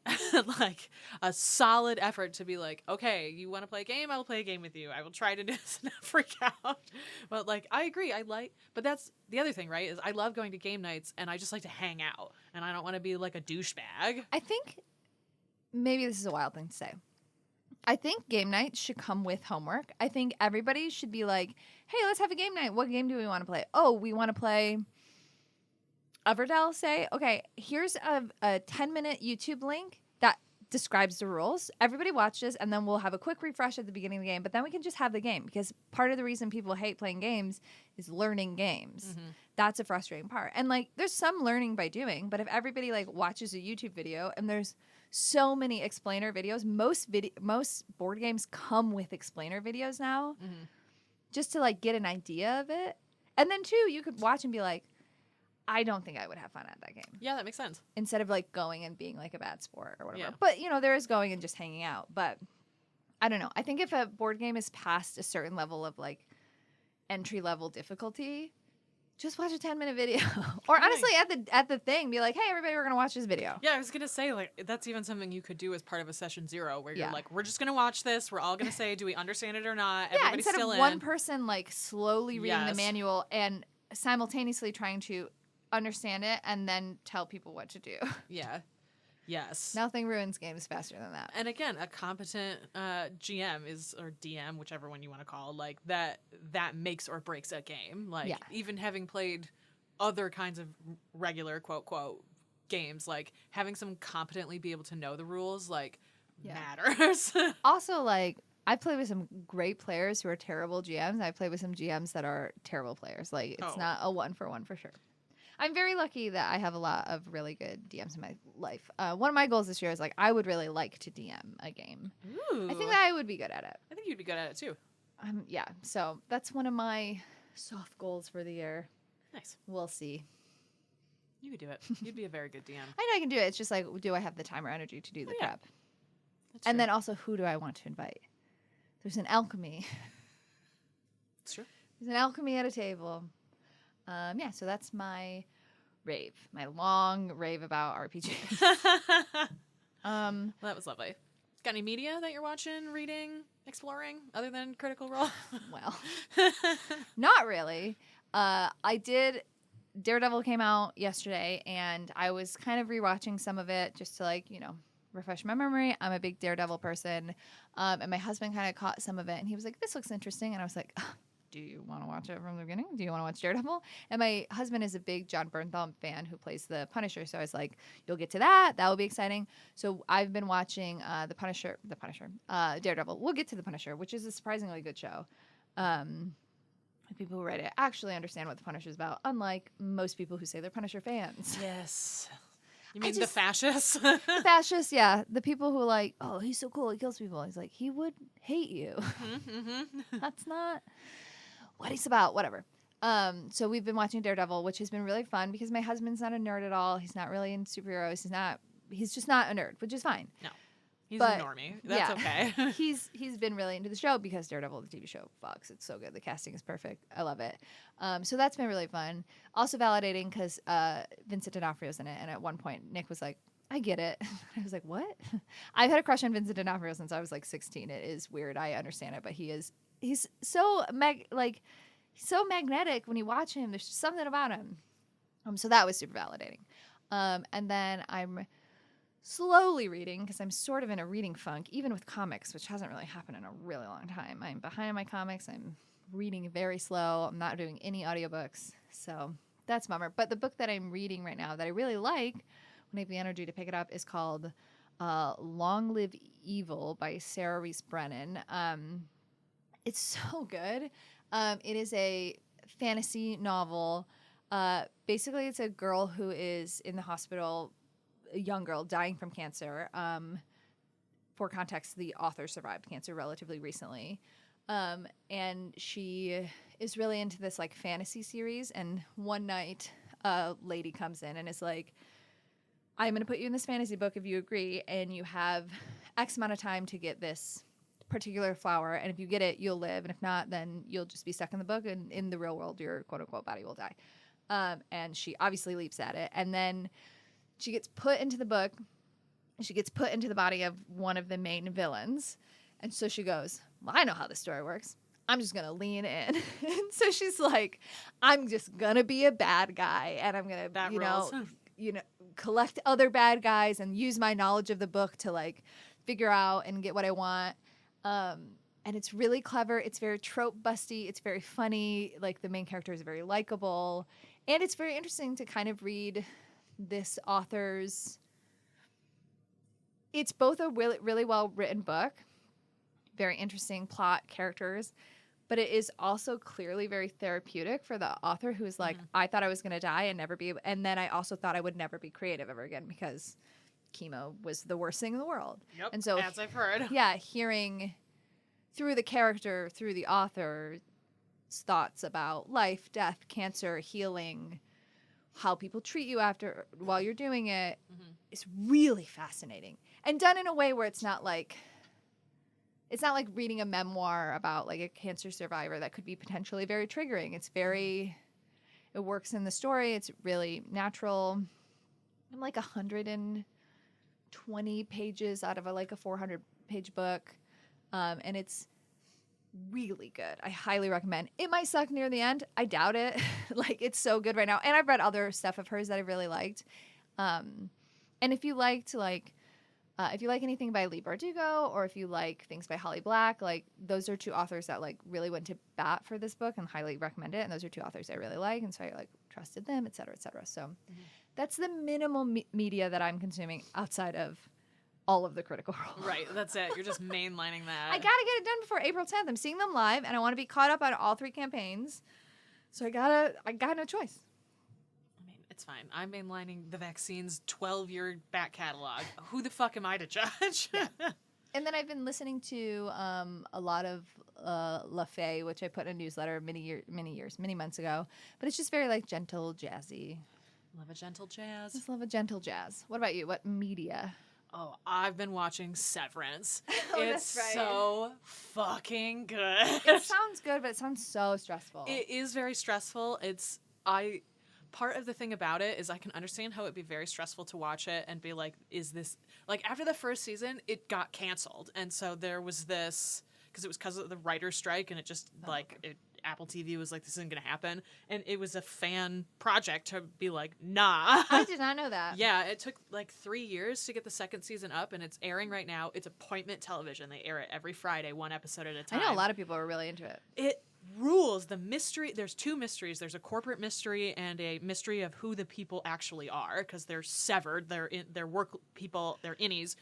like a solid effort to be like, okay, you want to play a game? I will play a game with you. I will try to do this and not freak out. But like, I agree. But that's the other thing, right? Is I love going to game nights and I just like to hang out and I don't want to be like a douchebag. I think maybe this is a wild thing to say. I think game nights should come with homework. I think everybody should be like, hey, let's have a game night. What game do we want to play? Oh, we want to play Everdell. Say, okay, here's a 10-minute YouTube link that describes the rules. Everybody watch this, and then we'll have a quick refresh at the beginning of the game, but then we can just have the game, because part of the reason people hate playing games is learning games. Mm-hmm. That's a frustrating part. And like, there's some learning by doing, but if everybody like watches a YouTube video, and there's so many explainer videos, most board games come with explainer videos now, just to like get an idea of it. And then too, you could watch and be like, I don't think I would have fun at that game. Yeah, that makes sense. Instead of like going and being like a bad sport or whatever. Yeah. But there is going and just hanging out. But I don't know. I think if a board game is past a certain level of like entry level difficulty, just watch a 10-minute video. Or honestly, at the thing, be like, hey, everybody, we're going to watch this video. Yeah, I was going to say, like, that's even something you could do as part of a session 0, where you're like, we're just going to watch this. We're all going to say, do we understand it or not? Yeah, everybody's instead still of one person, like, slowly reading the manual and simultaneously trying to understand it and then tell people what to do. Yeah. Yes. Nothing ruins games faster than that. And again, a competent GM or DM, whichever one you want to call, like that makes or breaks a game. Like even having played other kinds of regular quote quote games, like having someone competently be able to know the rules like matters. Also, like I play with some great players who are terrible GMs. I play with some GMs that are terrible players. Like it's not a 1-for-1 for sure. I'm very lucky that I have a lot of really good DMs in my life. One of my goals this year is like I would really like to DM a game. Ooh. I think that I would be good at it. I think you'd be good at it too. Yeah. So that's one of my soft goals for the year. Nice. We'll see. You could do it. You'd be a very good DM. I know I can do it. It's just like, do I have the time or energy to do the prep? That's and true. then also, who do I want to invite? There's an alchemy. It's true. There's an alchemy at a table. So that's my rave, my long rave about RPGs. Well, that was lovely. Got any media that you're watching, reading, exploring, other than Critical Role? Well, not really. I did Daredevil came out yesterday, and I was kind of rewatching some of it just to like, refresh my memory. I'm a big Daredevil person. And my husband kind of caught some of it, and he was like, this looks interesting. And I was like, do you want to watch it from the beginning? Do you want to watch Daredevil? And my husband is a big John Bernthal fan who plays the Punisher. So I was like, you'll get to that. That will be exciting. So I've been watching Daredevil. We'll get to the Punisher, which is a surprisingly good show. People who write it actually understand what the Punisher is about, unlike most people who say they're Punisher fans. Yes. You mean the fascists? The fascists, yeah. The people who are like, oh, he's so cool, he kills people. He's like, he would hate you. That's not what he's about, whatever. So we've been watching Daredevil, which has been really fun because my husband's not a nerd at all. He's not really into superheroes. He's just not a nerd, which is fine. No. He's a normie. That's okay. He's been really into the show because Daredevil, the TV show, fucks. It's so good. The casting is perfect. I love it. So that's been really fun. Also validating because Vincent D'Onofrio's in it. And at one point, Nick was like, I get it. I was like, what? I've had a crush on Vincent D'Onofrio since I was like 16. It is weird. I understand it. But he's so so magnetic when you watch him. There's just something about him. So that was super validating. And then I'm slowly reading because I'm sort of in a reading funk, even with comics, which hasn't really happened in a really long time. I'm behind on my comics. I'm reading very slow. I'm not doing any audiobooks. So that's a bummer. But the book that I'm reading right now that I really like, when I have the energy to pick it up, is called Long Live Evil by Sarah Reese Brennan. It's so good. It is a fantasy novel. Basically, it's a girl who is in the hospital, a young girl dying from cancer. For context, the author survived cancer relatively recently. And she is really into this like fantasy series. And one night, a lady comes in and is like, I'm going to put you in this fantasy book if you agree. And you have X amount of time to get this particular flower. And if you get it, you'll live. And if not, then you'll just be stuck in the book. And in the real world, your quote unquote body will die. And she obviously leaps at it. And then she gets put into the book. She gets put into the body of one of the main villains. And so she goes, well, I know how this story works. I'm just going to lean in. And so she's like, I'm just going to be a bad guy. And I'm going to, collect other bad guys and use my knowledge of the book to like figure out and get what I want. And it's really clever. It's very trope busty. It's very funny. Like the main character is very likable. And it's very interesting to kind of read this author's. It's both a really, really well written book, very interesting plot, characters, but it is also clearly very therapeutic for the author who is like, I thought I was going to die and never be, and then I also thought I would never be creative ever again because chemo was the worst thing in the world. Yep, and so, as I've heard. Yeah, hearing through the character, through the author's thoughts about life, death, cancer, healing, how people treat you while you're doing it, is really fascinating. And done in a way where it's not like reading a memoir about like a cancer survivor that could be potentially very triggering. It works in the story. It's really natural. I'm like 120 pages out of a 400-page book. And it's really good. I highly recommend. It might suck near the end. I doubt it. It's so good right now. And I've read other stuff of hers that I really liked. And if you liked if you like anything by Leigh Bardugo or if you like things by Holly Black, those are two authors that really went to bat for this book and highly recommend it. And those are two authors I really like. And so I trusted them, et cetera, et cetera. So that's the minimal media that I'm consuming outside of all of the Critical Role. Right, that's it. You're just mainlining that. I gotta get it done before April 10th. I'm seeing them live, and I want to be caught up on all three campaigns. So I got no choice. I mean, it's fine. I'm mainlining the vaccine's 12-year back catalog. Who the fuck am I to judge? Yeah. And then I've been listening to a lot of La Fay, which I put in a newsletter many months ago. But it's just very gentle, jazzy. Love a gentle jazz. Just love a gentle jazz. What about you? What media? Oh, I've been watching Severance. It's that's right. So fucking good. It sounds good, but it sounds so stressful. It is very stressful. Part of the thing about it is I can understand how it'd be very stressful to watch it and be like, is this after the first season, it got canceled. And so there was this, because it was because of the writer's strike and it just it Apple TV was like, this isn't going to happen. And it was a fan project to be like, nah. I did not know that. Yeah, it took like 3 years to get the second season up, and it's airing right now. It's appointment television. They air it every Friday, one episode at a time. I know a lot of people are really into it. It rules. The mystery, there's two mysteries. There's a corporate mystery and a mystery of who the people actually are, because they're severed. Their work people, their innies,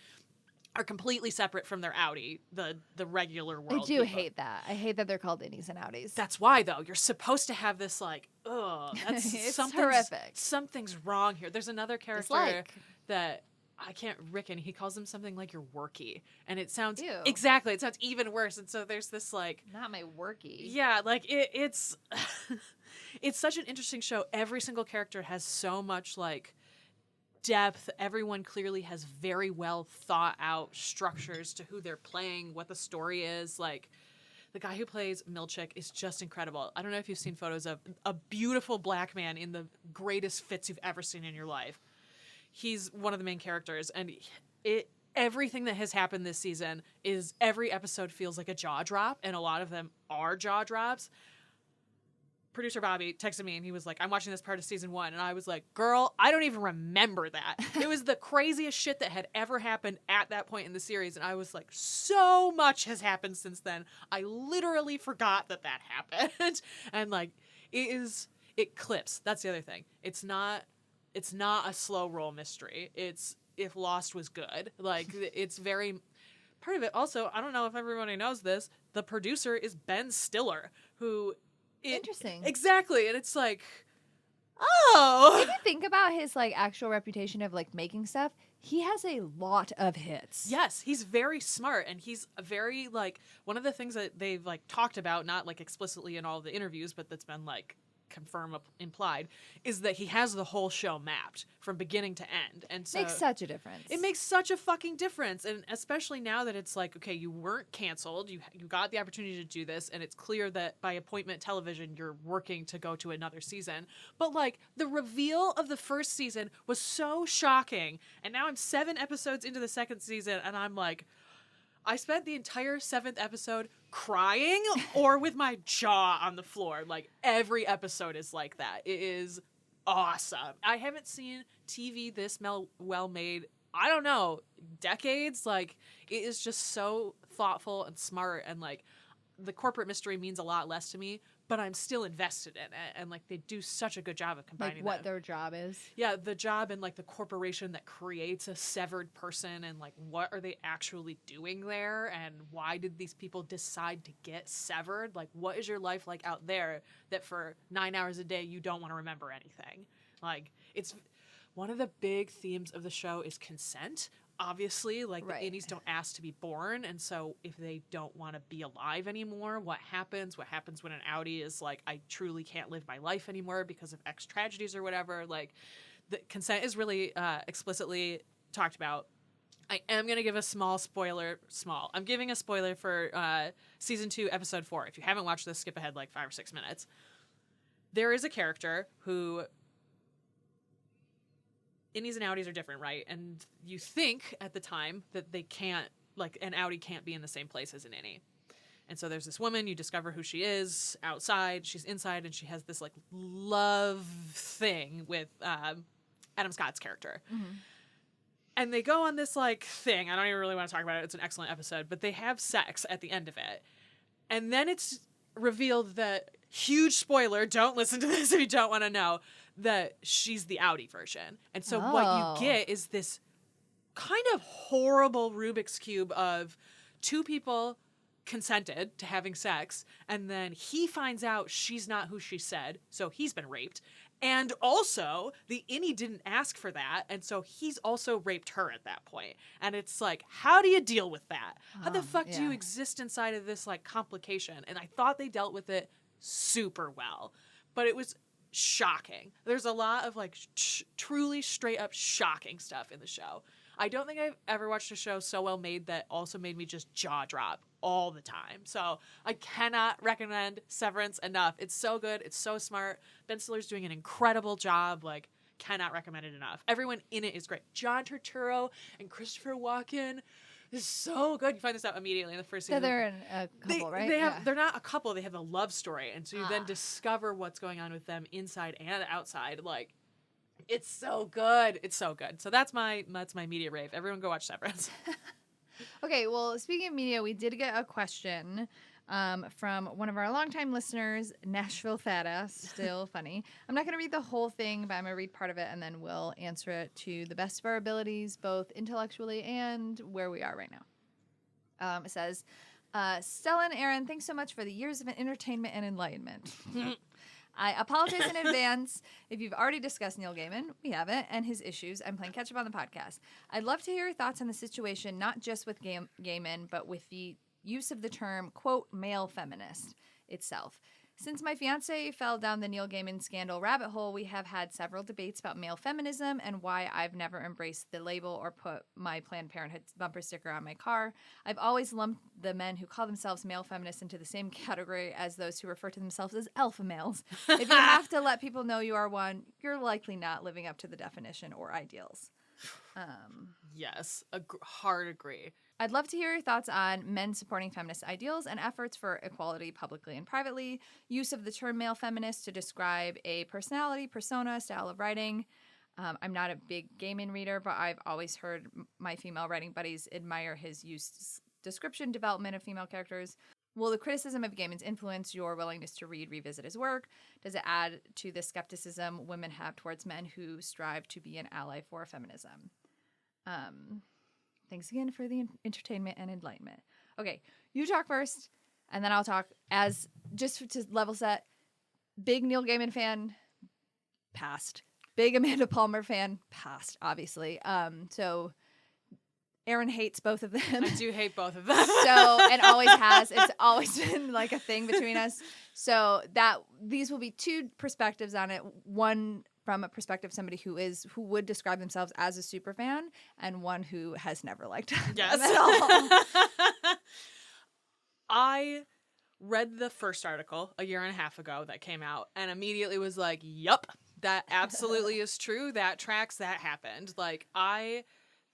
are completely separate from their outie, the regular world. I do people. hate that. I hate that they're called innies and outies. That's why, though. You're supposed to have this, like, that's It's something's horrific. Something's wrong here. There's another character Dislike. that I can't, Rickon, he calls him something like you're worky. And it sounds, Ew. exactly, it sounds even worse. And so there's this, like, Not my worky. yeah, like, it's, it's such an interesting show. Every single character has so much, like, depth. Everyone clearly has very well thought out structures to who they're playing, what the story is. Like, the guy who plays Milchick is just incredible. I don't know if you've seen photos of a beautiful black man in the greatest fits you've ever seen in your life. He's one of the main characters, and everything that has happened this season is every episode feels like a jaw drop, and a lot of them are jaw drops. Producer Bobby texted me and he was like, I'm watching this part of season 1. And I was like, girl, I don't even remember that. It was the craziest shit that had ever happened at that point in the series. And I was like, so much has happened since then. I literally forgot that happened. And like, it clips. That's the other thing. It's not a slow roll mystery. It's if Lost was good. Like, it's very, part of it also, I don't know if everybody knows this, the producer is Ben Stiller, who, Interesting. Exactly. And it's like, oh. If you think about his like actual reputation of like making stuff, he has a lot of hits. Yes, he's very smart, and he's very, like, one of the things that they've like talked about, not like explicitly in all the interviews, but that's been like confirmed, implied, is that he has the whole show mapped from beginning to end. And so Makes such a difference. it makes such a fucking difference. And especially now that it's like, okay, you weren't canceled, you got the opportunity to do this, and it's clear that by appointment television you're working to go to another season. But like, the reveal of the first season was so shocking, and now I'm 7 episodes into the second season, and I'm like, I spent the entire 7th episode crying or with my jaw on the floor. Like, every episode is like that. It is awesome. I haven't seen TV this well made, I don't know, decades. Like, it is just so thoughtful and smart, and like, the corporate mystery means a lot less to me, but I'm still invested in it. And like, they do such a good job of combining like what them. their job is. Yeah, the job and like the corporation that creates a severed person, and like, what are they actually doing there, and why did these people decide to get severed? Like, what is your life like out there that for 9 hours a day you don't want to remember anything? Like, it's one of the big themes of the show is consent. Obviously, like, Right. the innies don't ask to be born, and so if they don't want to be alive anymore, what happens? What happens when an outie is like, I truly can't live my life anymore because of X tragedies or whatever? Like, the consent is really explicitly talked about. I am going to give a small spoiler. I'm giving a spoiler for season 2, episode 4. If you haven't watched this, skip ahead like 5 or 6 minutes. There is a character who, innies and outies are different, right? And you think at the time that they can't, like, an outie can't be in the same place as an innie. And so there's this woman, you discover who she is outside, she's inside, and she has this like love thing with Adam Scott's character. Mm-hmm. And they go on this like thing. I don't even really want to talk about it. It's an excellent episode, but they have sex at the end of it. And then it's revealed that, huge spoiler, don't listen to this if you don't want to know, that she's the outie version. And so what you get is this kind of horrible Rubik's Cube of 2 people consented to having sex, and then he finds out she's not who she said, so he's been raped. And also, the innie didn't ask for that, and so he's also raped her at that point. And it's like, how do you deal with that? How the fuck do you exist inside of this like complication? And I thought they dealt with it super well, but it was shocking. There's a lot of like truly straight up shocking stuff in the show. I don't think I've ever watched a show so well made that also made me just jaw drop all the time. So I cannot recommend Severance enough. It's so good. It's so smart. Ben Stiller's doing an incredible job. Like, cannot recommend it enough. Everyone in it is great. John Turturro and Christopher Walken, This is so good. You find this out immediately in the first So season. they're in a couple, right? They have. Yeah. They're not a couple. They have a love story, and so you then Ah. discover what's going on with them inside and outside. Like, it's so good. It's so good. So that's my media rave. Everyone go watch Severance. Okay, well, speaking of media, we did get a question from one of our longtime listeners, Nashville Fat Ass. Still funny. I'm not going to read the whole thing, but I'm going to read part of it, and then we'll answer it to the best of our abilities, both intellectually and where we are right now. It says, Stella and Aaron, thanks so much for the years of entertainment and enlightenment. I apologize in advance if you've already discussed Neil Gaiman. We haven't, and his issues. I'm playing catch up on the podcast. I'd love to hear your thoughts on the situation, not just with Gaiman, but with the use of the term, quote, male feminist itself. Since my fiance fell down the Neil Gaiman scandal rabbit hole, we have had several debates about male feminism and why I've never embraced the label or put my Planned Parenthood bumper sticker on my car. I've always lumped the men who call themselves male feminists into the same category as those who refer to themselves as alpha males. If you have to let people know you are one, you're likely not living up to the definition or ideals. Yes, hard agree. I'd love to hear your thoughts on men supporting feminist ideals and efforts for equality publicly and privately, use of the term male feminist to describe a personality, persona, style of writing. I'm not a big Gaiman reader, but I've always heard my female writing buddies admire his use, description, development of female characters. Will the criticism of Gaiman's influence your willingness to revisit his work? Does it add to the skepticism women have towards men who strive to be an ally for feminism? Thanks again for the entertainment and enlightenment. Okay, you talk first, and then I'll talk as just to level set. Big Neil Gaiman fan, passed. Big Amanda Palmer fan, passed, obviously. So Aaron hates both of them. I do hate both of them. So, and always has. It's always been like a thing between us. So these will be two perspectives on it. One from a perspective of somebody who would describe themselves as a super fan, and one who has never liked them Yes. at all. I read the first article a year and a half ago that came out and immediately was like, yup, that absolutely is true. That tracks. That happened. Like I've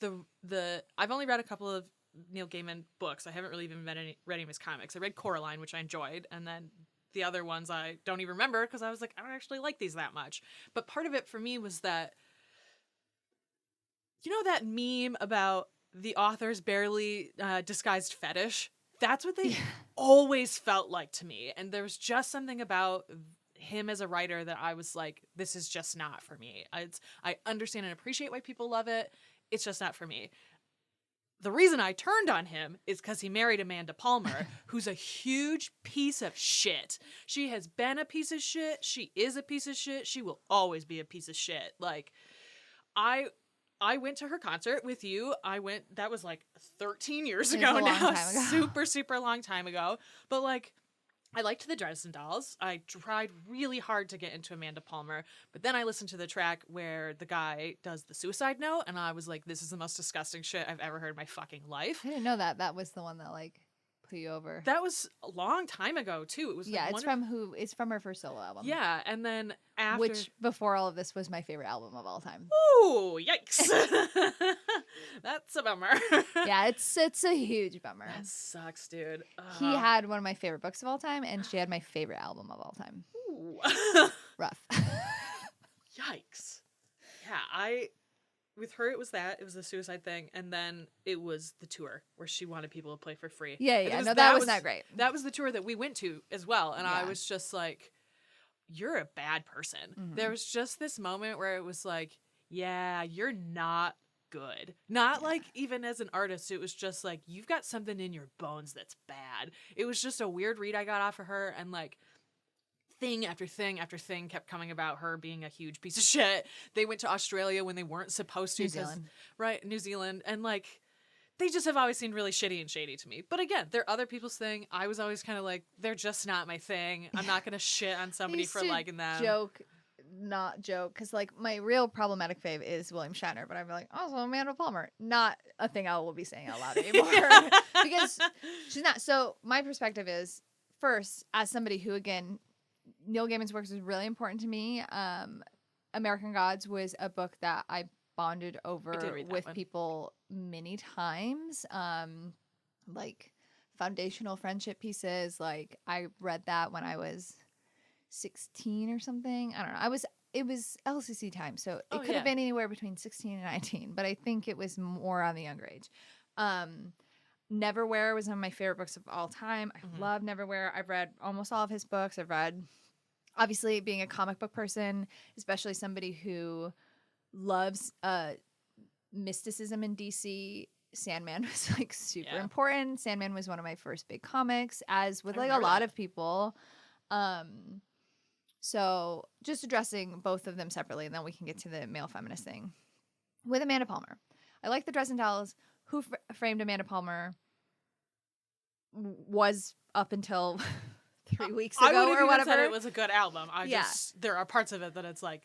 only read a couple of Neil Gaiman books. I haven't really even read any of his comics. I read Coraline, which I enjoyed, and then the other ones I don't even remember because I was like, I don't actually like these that much. But part of it for me was that, you know, that meme about the author's barely disguised fetish? That's what they always felt like to me. And there was just something about him as a writer that I was like, this is just not for me. I understand and appreciate why people love it. It's just not for me. The reason I turned on him is because he married Amanda Palmer, who's a huge piece of shit. She has been a piece of shit. She is a piece of shit. She will always be a piece of shit. Like, I went to her concert with you. That was like 13 years ago now. Super, super long time ago. But like, I liked the Dresden Dolls. I tried really hard to get into Amanda Palmer, but then I listened to the track where the guy does the suicide note, and I was like, this is the most disgusting shit I've ever heard in my fucking life. I didn't know that. That was the one that like put you over. That was a long time ago too. It was it's from her first solo album. Yeah, and then after, which before all of this was my favorite album of all time. Ooh, yikes! That's a bummer. Yeah, it's a huge bummer. That sucks, dude. He had one of my favorite books of all time, and she had my favorite album of all time. Ooh. Rough. Yikes. Yeah, with her, it was the suicide thing, and then it was the tour where she wanted people to play for free. Yeah. That was not great. That was the tour that we went to as well, and I was just like, you're a bad person. Mm-hmm. There was just this moment where it was like, yeah, you're not good. Not like even as an artist, it was just like, you've got something in your bones that's bad. It was just a weird read I got off of her, and like, thing after thing after thing kept coming about her being a huge piece of shit. They went to Australia when they weren't supposed to. New Zealand. And like, they just have always seemed really shitty and shady to me. But again, they're other people's thing. I was always kind of like, they're just not my thing. I'm not going to shit on somebody for liking them. Not joke. Because like, my real problematic fave is William Shatner. But I'm like, also Amanda Palmer. Not a thing I will be saying out loud anymore. Because she's not. So my perspective is, first, as somebody who, again, Neil Gaiman's works was really important to me. American Gods was a book that I bonded over read that with one. people many times. Like foundational friendship pieces. Like I read that when I was 16 or something. I don't know. It was LCC time, so it could have been anywhere between 16 and 19, but I think it was more on the younger age. Neverwhere was one of my favorite books of all time. I love Neverwhere. I've read almost all of his books. I've read, obviously, being a comic book person, especially somebody who loves mysticism in DC. Sandman was like super important. Sandman was one of my first big comics, as with like a lot of people. So just addressing both of them separately, and then we can get to the male feminist thing. With Amanda Palmer, I like the Dresden Dolls. Who Framed Amanda Palmer was up until 3 weeks ago I would or whatever. Said it was a good album. Just there are parts of it that it's like,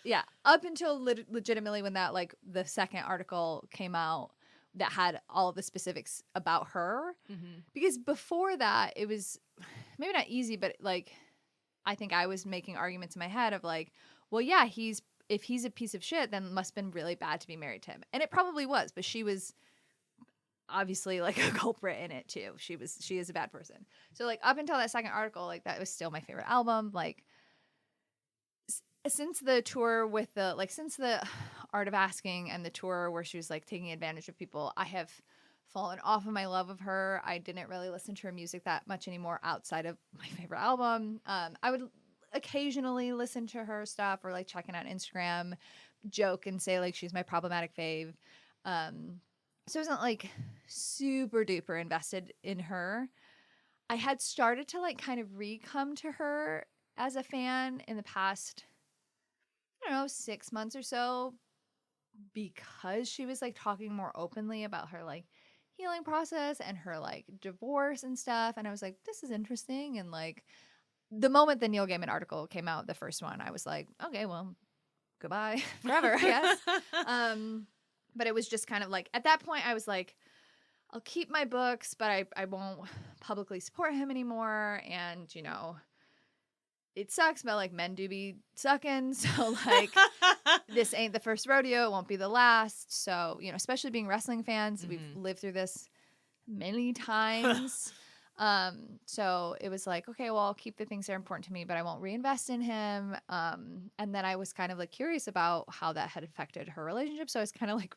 yeah, up until legitimately when that like the second article came out that had all of the specifics about her, because before that it was maybe not easy, but like I think I was making arguments in my head of like, well, yeah, if he's a piece of shit, then it must have been really bad to be married to him. And it probably was, but she was obviously like a culprit in it too. She is a bad person. So like up until that second article, like that was still my favorite album. Like since the tour with since the Art of Asking and the tour where she was like taking advantage of people, I have fallen off of my love of her. I didn't really listen to her music that much anymore outside of my favorite album. I would occasionally listen to her stuff or like checking out Instagram, joke and say like she's my problematic fave. So I wasn't like super duper invested in her. I had started to like kind of re-come to her as a fan in the past, I don't know, 6 months or so, because she was like talking more openly about her like healing process and her like divorce and stuff. And I was like, this is interesting. And like the moment the Neil Gaiman article came out, the first one, I was like, okay, well, goodbye forever, I guess. But it was just kind of like, at that point I was like, I'll keep my books, but I won't publicly support him anymore. And, you know, it sucks, but like men do be sucking. So like this ain't the first rodeo. It won't be the last. So, you know, especially being wrestling fans, we've lived through this many times. So it was like, okay, well, I'll keep the things that are important to me, but I won't reinvest in him. And then I was kind of like curious about how that had affected her relationship. So I was kind of like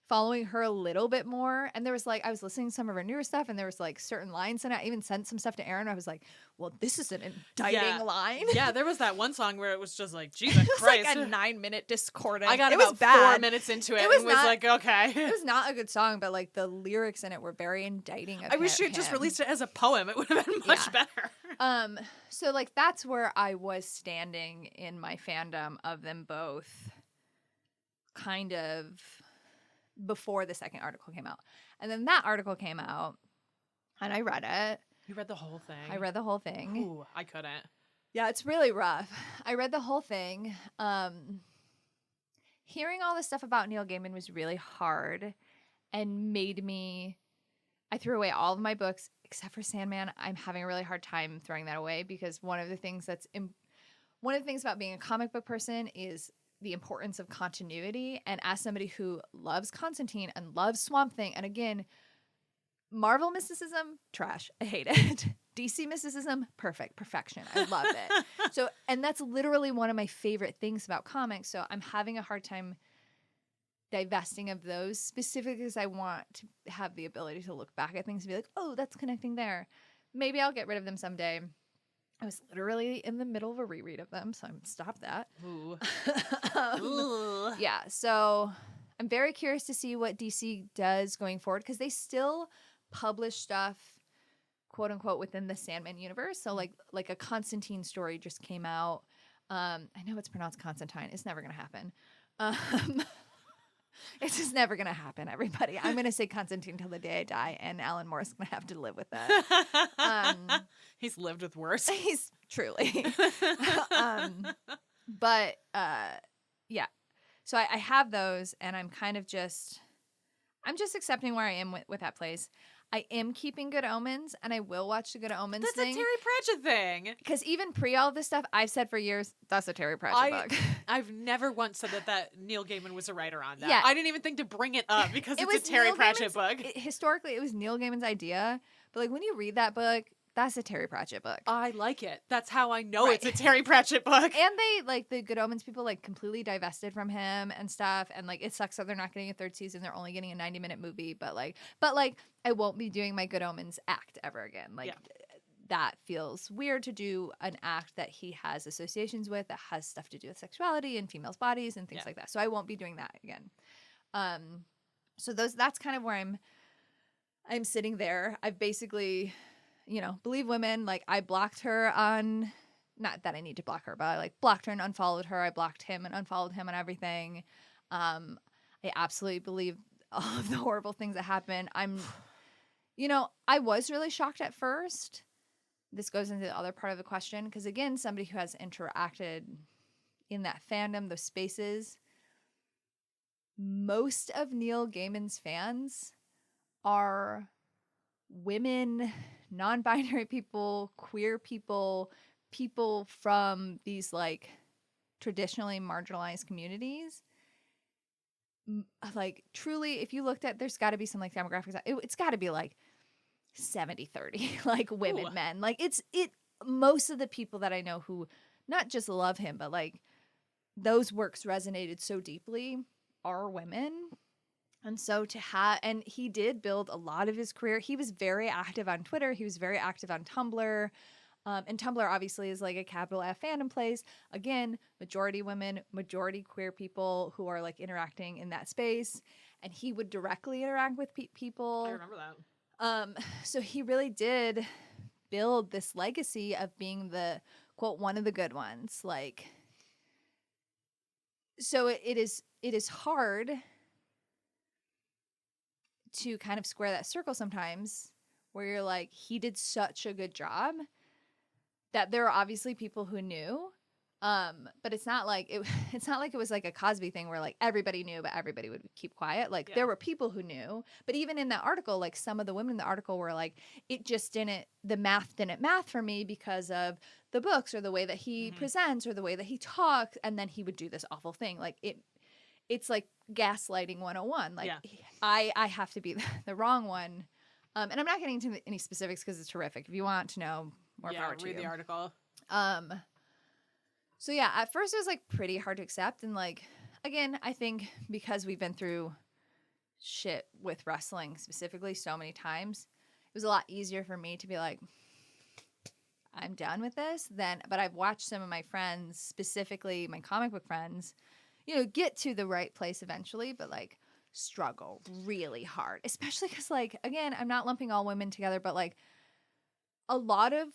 following her a little bit more. And there was like, I was listening to some of her newer stuff and there was like certain lines, and I even sent some stuff to Aaron. I was like, well, this is an indicting line. Yeah, there was that one song where it was just like, Jesus Christ. Like a 9-minute discordant. I got it about was bad. 4 minutes into it, It was and was like, okay. It was not a good song, but like the lyrics in it were very indicting of I wish she him. had just released it as a poem. It would have been much better. So like that's where I was standing in my fandom of them both, kind of before the second article came out. And then that article came out and I read it. You read the whole thing? I read the whole thing. Ooh, I couldn't. Yeah, it's really rough. I read the whole thing. Hearing all this stuff about Neil Gaiman was really hard and made me, I threw away all of my books except for Sandman. I'm having a really hard time throwing that away because one of the things about being a comic book person is the importance of continuity. And as somebody who loves Constantine and loves Swamp Thing, and again, Marvel mysticism, trash. I hate it. DC mysticism, perfection. I love it. So, and that's literally one of my favorite things about comics. So I'm having a hard time divesting of those specifically because I want to have the ability to look back at things and be like, oh, that's connecting there. Maybe I'll get rid of them someday. I was literally in the middle of a reread of them, so I'm stop that. Ooh. Yeah, so I'm very curious to see what DC does going forward because they still publish stuff, quote unquote, within the Sandman universe. So like a Constantine story just came out. I know it's pronounced Constantine. It's never gonna happen. It's just never going to happen, everybody. I'm going to say Constantine till the day I die, and Alan Moore's going to have to live with that. He's lived with worse. He's truly. But, yeah. So I have those, and I'm kind of just, I'm just accepting where I am with that place. I am keeping Good Omens, and I will watch the Good Omens That's thing. a Terry Pratchett thing. Because even pre all this stuff, I've said for years, that's a Terry Pratchett book. I've never once said that Neil Gaiman was a writer on that. Yeah. I didn't even think to bring it up because it's a Terry Pratchett book. Historically, it was Neil Gaiman's idea. But like when you read that book, that's a Terry Pratchett book. I like it. That's how I know it's a Terry Pratchett book. And they, like, the Good Omens people, like, completely divested from him and stuff. And, like, it sucks that they're not getting a third season. They're only getting a 90-minute movie. But I won't be doing my Good Omens act ever again. Like, that feels weird to do an act that he has associations with that has stuff to do with sexuality and females' bodies and things like that. So I won't be doing that again. So that's kind of where I'm sitting there. I've basically, Believe Women, like, I blocked her on, not that I need to block her, but I, like, blocked her and unfollowed her. I blocked him and unfollowed him and everything. I absolutely believe all of the horrible things that happen. I was really shocked at first. This goes into the other part of the question, because, again, somebody who has interacted in that fandom, those spaces, most of Neil Gaiman's fans are women, non-binary people, queer people, people from these, like, traditionally marginalized communities. Like, truly, if you looked at, there's got to be some, like, demographics. It's got to be, like, 70-30, like, women, men. Like, most of the people that I know who not just love him, but, like, those works resonated so deeply are women. And so and he did build a lot of his career. He was very active on Twitter. He was very active on Tumblr. And Tumblr obviously is like a capital F fandom place. Again, majority women, majority queer people who are, like, interacting in that space. And he would directly interact with people. I remember that. So he really did build this legacy of being the, quote, one of the good ones. Like, so it is hard to kind of square that circle sometimes, where you're like, he did such a good job that there are obviously people who knew, but it's not like it was like a Cosby thing where, like, everybody knew but everybody would keep quiet. Like, there were people who knew, but even in that article, like, some of the women in the article were like, the math didn't math for me because of the books or the way that he presents or the way that he talks, and then he would do this awful thing. Like, it's like gaslighting 101. Like, I have to be the wrong one. And I'm not getting into any specifics because it's horrific. If you want to know more, power to you. Read the article. So yeah, at first it was, like, pretty hard to accept. And, like, again, I think because we've been through shit with wrestling specifically so many times, it was a lot easier for me to be like, I'm done with this. But I've watched some of my friends, specifically my comic book friends, get to the right place eventually, but, like, struggle really hard. Especially because, like, again, I'm not lumping all women together, but, like, a lot of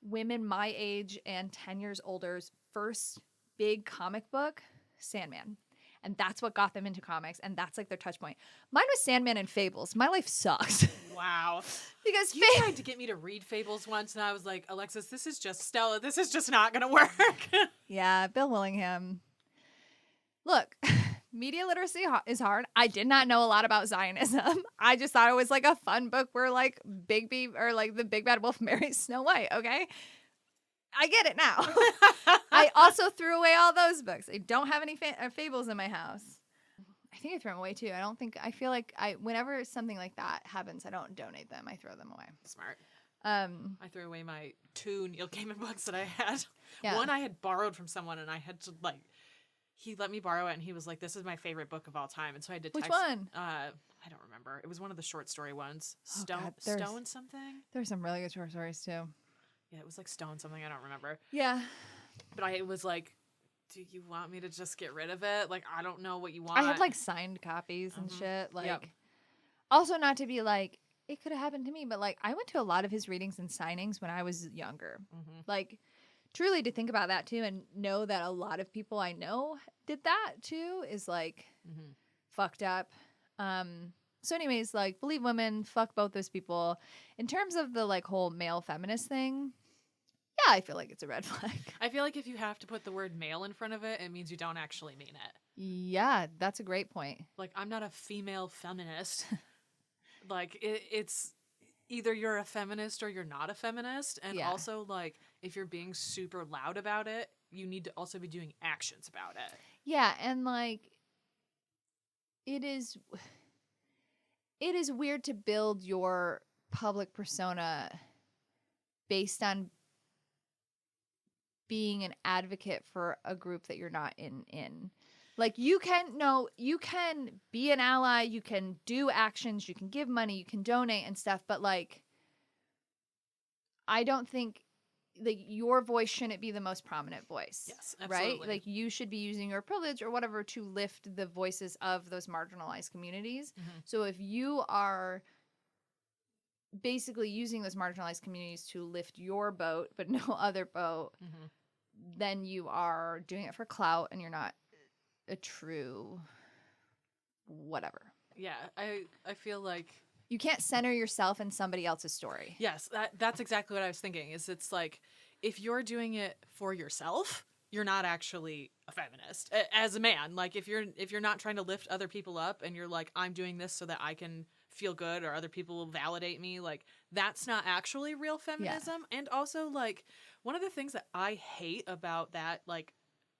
women my age and 10 years older's first big comic book, Sandman. And that's what got them into comics, and that's, like, their touch point. Mine was Sandman and Fables. My life sucks. Wow. Because you tried to get me to read Fables once, and I was like, Alexis, this is just Stella. This is just not going to work. Yeah, Bill Willingham. Look, media literacy is hard. I did not know a lot about Zionism. I just thought it was, like, a fun book where, like, the big bad wolf marries Snow White, okay? I get it now. I also threw away all those books. I don't have any fables in my house. I think I threw them away too. I feel like whenever something like that happens, I don't donate them. I throw them away. Smart. I threw away my 2 Neil Gaiman books that I had. Yeah. One I had borrowed from someone, and I had to, like, he let me borrow it, and he was like, this is my favorite book of all time. And so I had to text. Which one? I don't remember. It was one of the short story ones. Stone something? There's some really good short stories too. Yeah, it was like Stone something. I don't remember. Yeah. But I was like, do you want me to just get rid of it? Like, I don't know what you want. I had, like, signed copies and shit. Like, also not to be like, it could have happened to me, but, like, I went to a lot of his readings and signings when I was younger. Like, truly to think about that too and know that a lot of people I know did that too is, like, fucked up. So anyways, like, Believe Women, fuck both those people. In terms of the, like, whole male feminist thing, yeah, I feel like it's a red flag. I feel like if you have to put the word male in front of it, it means you don't actually mean it. Yeah, that's a great point. Like, I'm not a female feminist. Like, it's either you're a feminist or you're not a feminist. And Yeah. also, like, if you're being super loud about it, you need to also be doing actions about it. Yeah, and like it is weird to build your public persona based on being an advocate for a group that you're not in. Like you can be an ally, you can do actions, you can give money, you can donate and stuff, but like I don't think like your voice shouldn't be the most prominent voice. Yes, absolutely. Right? Like you should be using your privilege or whatever to lift the voices of those marginalized communities. Mhm. So if you are basically using those marginalized communities to lift your boat but no other boat, Mhm. then you are doing it for clout and you're not a true whatever. Yeah, I feel like You can't center yourself in somebody else's story. yes, that's exactly what I was thinking. Is it's like if you're doing it for yourself, you're not actually a feminist as a man. Like if you're not trying to lift other people up and you're like I'm doing this so that I can feel good or other people will validate me, like that's not actually real feminism. And also like one of the things that I hate about that, like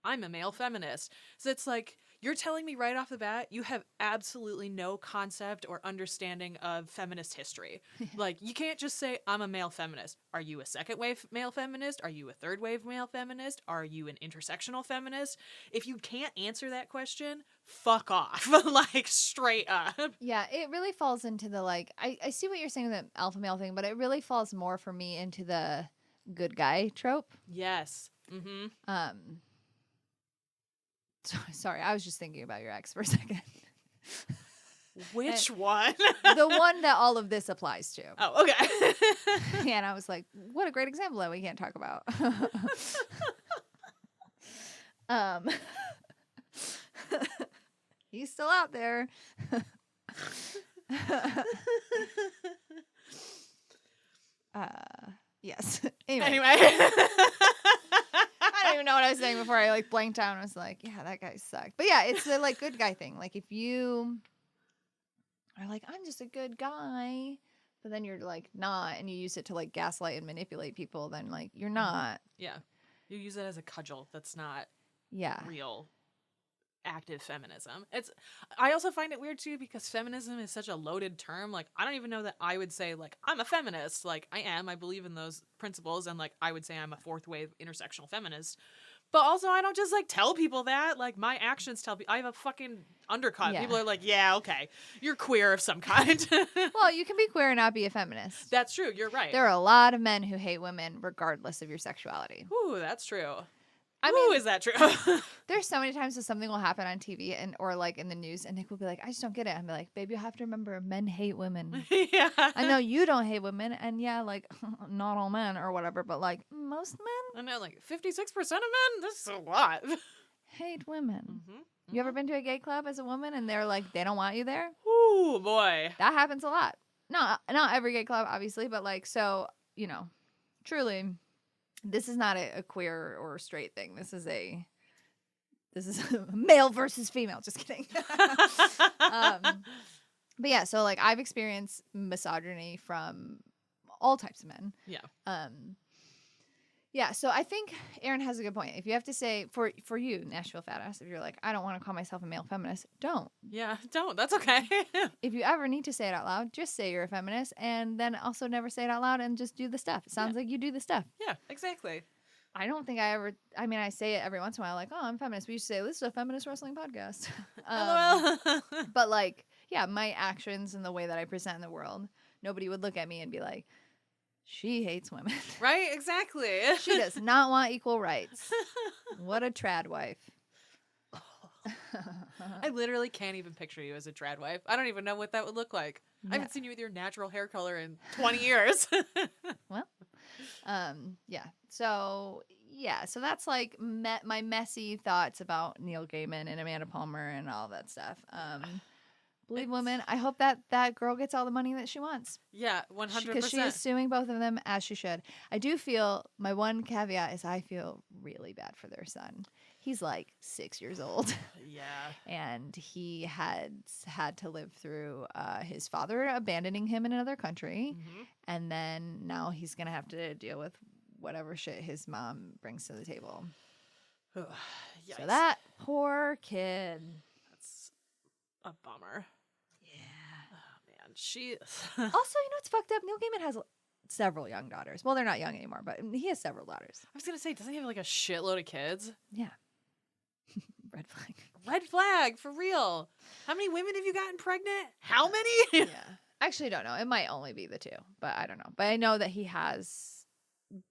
I'm a male feminist. So it's like you're telling me right off the bat you have absolutely no concept or understanding of feminist history. Like you can't just say I'm a male feminist. Are you a second wave male feminist? Are you a third wave male feminist? Are you an intersectional feminist? If you can't answer that question, fuck off. Like straight up. Yeah, it really falls into the like I see what you're saying with the alpha male thing, but it really falls more for me into the good guy trope. Yes. Mm-hmm. Sorry, I was just thinking about your ex for a second. Which one? The one that all of this applies to. Oh, okay. Yeah, and I was like, what a great example that we can't talk about. He's still out there. Yes. Anyway. I don't even know what I was saying before I like blanked out and was like, yeah, that guy sucked. But yeah, it's the like good guy thing. Like if you are like, I'm just a good guy, but then you're like not, and you use it to like gaslight and manipulate people, then like you're not. Yeah. You use it as a cudgel. That's not Yeah. real active feminism. I also find it weird too because feminism is such a loaded term. Like I don't even know that I would say like I'm a feminist. Like I believe in those principles, and like I would say I'm a fourth wave intersectional feminist. But also I don't just like tell people that. Like my actions tell people I have a fucking undercut. Yeah. People are like, yeah, okay, you're queer of some kind. Well, you can be queer and not be a feminist. That's true. You're right. There are a lot of men who hate women regardless of your sexuality. Ooh, that's true. I mean, is that true? there's so many times that something will happen on TV and or like in the news, and Nick will be like, "I just don't get it." I'm like, "Babe, you have to remember, men hate women. Yeah. I know you don't hate women, and yeah, like not all men or whatever, but like most men I know, like 56% of men. This is a lot. hate women." Mm-hmm. You ever been to a gay club as a woman and they're like, they don't want you there? Ooh, boy. That happens a lot. Not every gay club, obviously, but like, so you know, truly. This is not a queer or straight thing. This is a male versus female. Just kidding. But yeah, so like I've experienced misogyny from all types of men. Yeah. Yeah, so I think Aaron has a good point. If you have to say for you, Nashville fat ass, if you're like, I don't want to call myself a male feminist, don't. Yeah, don't. That's okay. If you ever need to say it out loud, just say you're a feminist, and then also never say it out loud and just do the stuff. It sounds like you do the stuff. Yeah, exactly. I don't think I say it every once in a while, like, oh, I'm feminist. We used to say, this is a feminist wrestling podcast. LOL. But like, yeah, my actions and the way that I present in the world, nobody would look at me and be like, she hates women. Right, exactly. She does not want equal rights. What a trad wife. I literally can't even picture you as a trad wife. I don't even know what that would look like. I haven't seen you with your natural hair color in 20 years. Well, yeah. So that's like my messy thoughts about Neil Gaiman and Amanda Palmer and all that stuff. Believe women. I hope that girl gets all the money that she wants. Yeah, 100%. Because she is suing both of them as she should. I do feel, my one caveat is I feel really bad for their son. He's like 6 years old. Yeah. And he had to live through his father abandoning him in another country. Mm-hmm. And then now he's going to have to deal with whatever shit his mom brings to the table. So that poor kid. That's a bummer. Yeah. Oh, man. She. Also, you know what's fucked up? Neil Gaiman has several young daughters. Well, they're not young anymore, but he has several daughters. I was going to say, doesn't he have like a shitload of kids? Yeah. Red flag. Red flag, for real. How many women have you gotten pregnant? How many? Yeah. Actually, I don't know. It might only be the 2, but I don't know. But I know that he has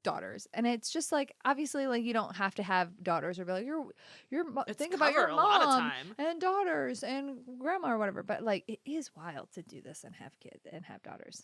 daughters, and it's just like, obviously, like, you don't have to have daughters or be like think about your a lot of mom time. and daughters and grandma or whatever. But like, it is wild to do this and have kids and have daughters.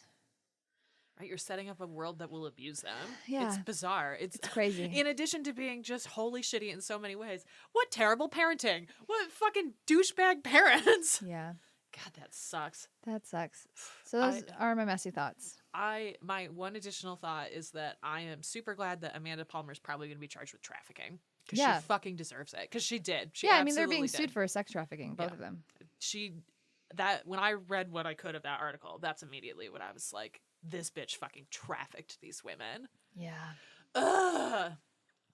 Right, you're setting up a world that will abuse them. Yeah. It's bizarre. It's crazy. In addition to being just wholly shitty in so many ways, what terrible parenting. What fucking douchebag parents. Yeah. God, that sucks. That sucks. So those are my messy thoughts. My one additional thought is that I am super glad that Amanda Palmer is probably going to be charged with trafficking. Because she fucking deserves it. Because she did. She I mean, they're being sued for sex trafficking, both of them. When I read what I could of that article, that's immediately what I was like, this bitch fucking trafficked these women. Yeah. Ugh.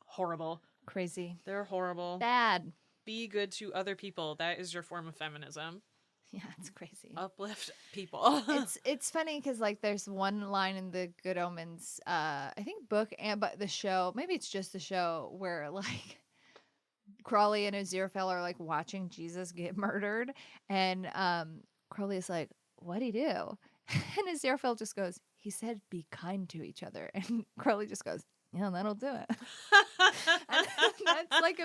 Horrible. Crazy. They're horrible. Bad. Be good to other people. That is your form of feminism. Yeah, it's crazy. Uplift people. It's funny because like there's one line in the Good Omens, I think book but the show, maybe it's just the show, where like Crawley and Aziraphale are like watching Jesus get murdered, and Crawley is like, "What'd he do?" And Aziraphale just goes, "He said be kind to each other," and Crawley just goes, "Yeah, that'll do it." And that's like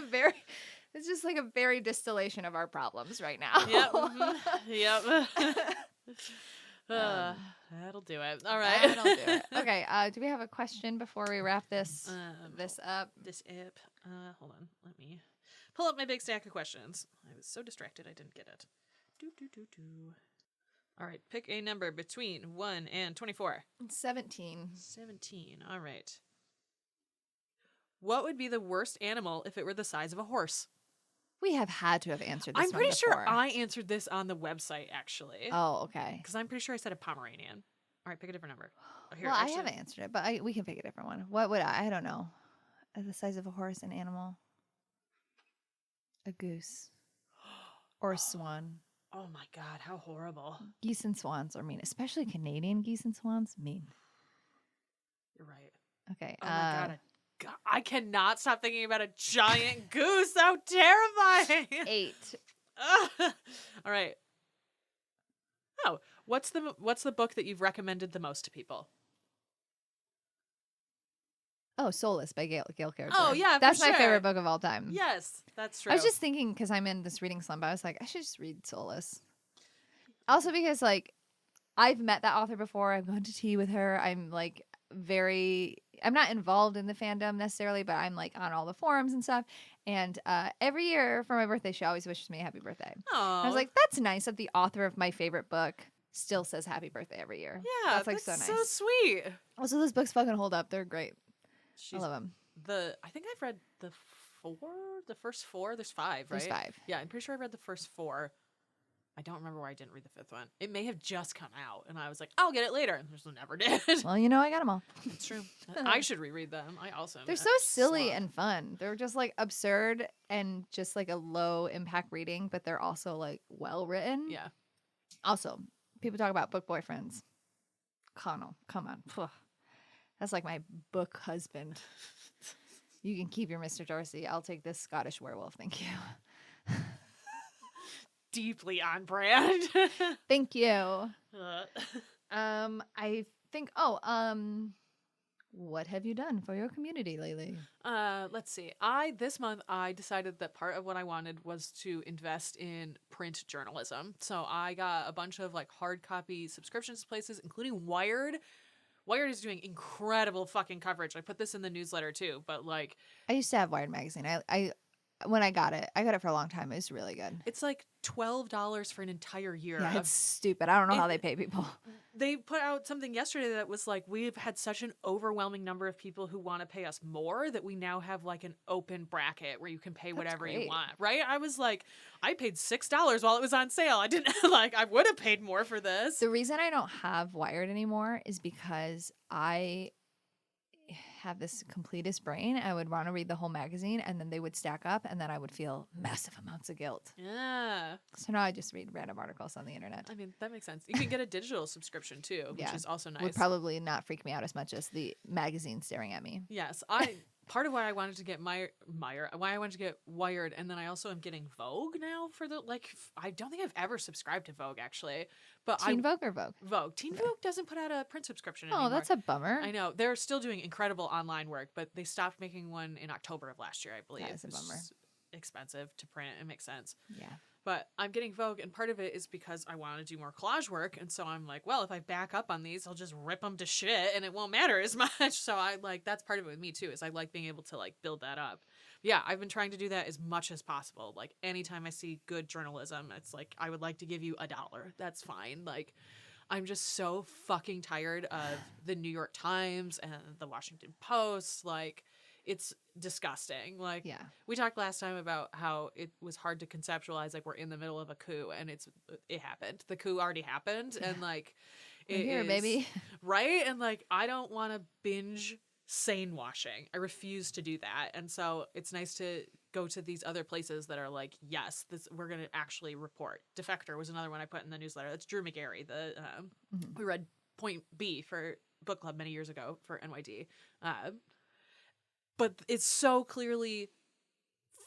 it's just like a very distillation of our problems right now. Yep. Mm-hmm. Yep. That'll do it. All right. That'll do it. Okay. Do we have a question before we wrap this up? This app. Hold on. Let me pull up my big stack of questions. I was so distracted I didn't get it. All right. Pick a number between 1 and 24. 17. 17. All right. What would be the worst animal if it were the size of a horse? We have had to have answered this I'm pretty sure before. I answered this on the website, actually. Oh, okay. Because I'm pretty sure I said a Pomeranian. All right, pick a different number. Here, well, actually, I haven't answered it, but we can pick a different one. What would I don't know. The size of a horse, an animal. A goose. Or a swan. Oh my God, how horrible. Geese and swans are mean, especially Canadian geese and swans. Mean. You're right. Okay. Oh my God, I cannot stop thinking about a giant goose. How terrifying. 8. All right. Oh, what's the book that you've recommended the most to people? Oh, Soulless by Gail Carriger. Oh, yeah, that's my favorite book of all time. Yes, that's true. I was just thinking, because I'm in this reading slump, I was like, I should just read Soulless. Also because, like, I've met that author before. I've gone to tea with her. I'm, like, I'm not involved in the fandom necessarily, but I'm, like, on all the forums and stuff. And every year for my birthday, she always wishes me a happy birthday. Aww. I was like, that's nice that the author of my favorite book still says happy birthday every year. Yeah, that's like so nice. So sweet. Also, those books fucking hold up. They're great. I love them. I think I've read the first 4. There's 5, right? There's 5. Yeah, I'm pretty sure I read the first 4. I don't remember why I didn't read the 5th one. It may have just come out, and I was like, I'll get it later. And just never did. Well, you know, I got them all. It's true. I should reread them. I also They're so silly and fun. They're just like absurd and just like a low impact reading, but they're also like well written. Yeah. Also, people talk about book boyfriends. Connell, come on. Phew. That's like my book husband. You can keep your Mr. Darcy. I'll take this Scottish werewolf. Thank you. Deeply on brand. Thank you. I think, what have you done for your community lately? Let's see. This month I decided that part of what I wanted was to invest in print journalism. So I got a bunch of like hard copy subscriptions to places, including Wired. Wired is doing incredible fucking coverage. I put this in the newsletter too, but like I used to have Wired magazine. I when I got it for a long time. It was really good. It's like $12 for an entire year. Yeah, of it's stupid. I don't know how it- they pay people. They put out something yesterday that was like, we've had such an overwhelming number of people who want to pay us more that we now have like an open bracket where you can pay whatever you great. want. Right? I was like, I paid $6 while it was on sale. I didn't like, I would have paid more for this. The reason I don't have Wired anymore is because I have this completist brain. I would want to read the whole magazine and then they would stack up and then I would feel massive amounts of guilt. Yeah. So now I just read random articles on the internet. I mean, that makes sense. You can get a digital subscription too, which is also nice. Would probably not freak me out as much as the magazine staring at me. Yes, part of why I wanted to get why I wanted to get Wired, and then I also am getting Vogue now for the I don't think I've ever subscribed to Vogue actually, but Teen Vogue or Vogue? Vogue. Teen Vogue doesn't put out a print subscription anymore. Oh, that's a bummer. I know they're still doing incredible online work, but they stopped making one in October of last year, I believe. That is a bummer. It's expensive to print. It makes sense. Yeah. But I'm getting Vogue, and part of it is because I want to do more collage work, and so I'm like, well, if I back up on these, I'll just rip them to shit, and it won't matter as much. So I that's part of it with me too, is I like being able to like build that up. Yeah, I've been trying to do that as much as possible. Like anytime I see good journalism, it's like I would like to give you $1. That's fine. Like I'm just so fucking tired of the New York Times and the Washington Post. Like it's disgusting. Like Yeah. we talked last time about how it was hard to conceptualize like we're in the middle of a coup and it happened. The coup already happened and like We're here, baby. Right? And like I don't want to binge sane washing. I refuse to do that. And so it's nice to go to these other places that are like, yes, we're going to actually report. Defector was another one I put in the newsletter. That's Drew McGarry. We read Point B for book club many years ago for NYD. But it's so clearly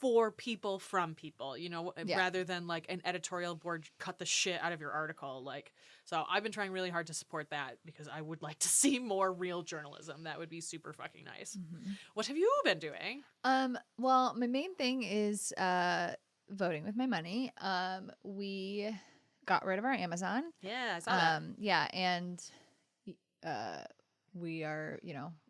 for people from people, you know, rather than like an editorial board cut the shit out of your article. Like, so I've been trying really hard to support that because I would like to see more real journalism. That would be super fucking nice. Mm-hmm. What have you been doing? Well, my main thing is voting with my money. We got rid of our Amazon. Yeah, I saw that. Yeah, and we are,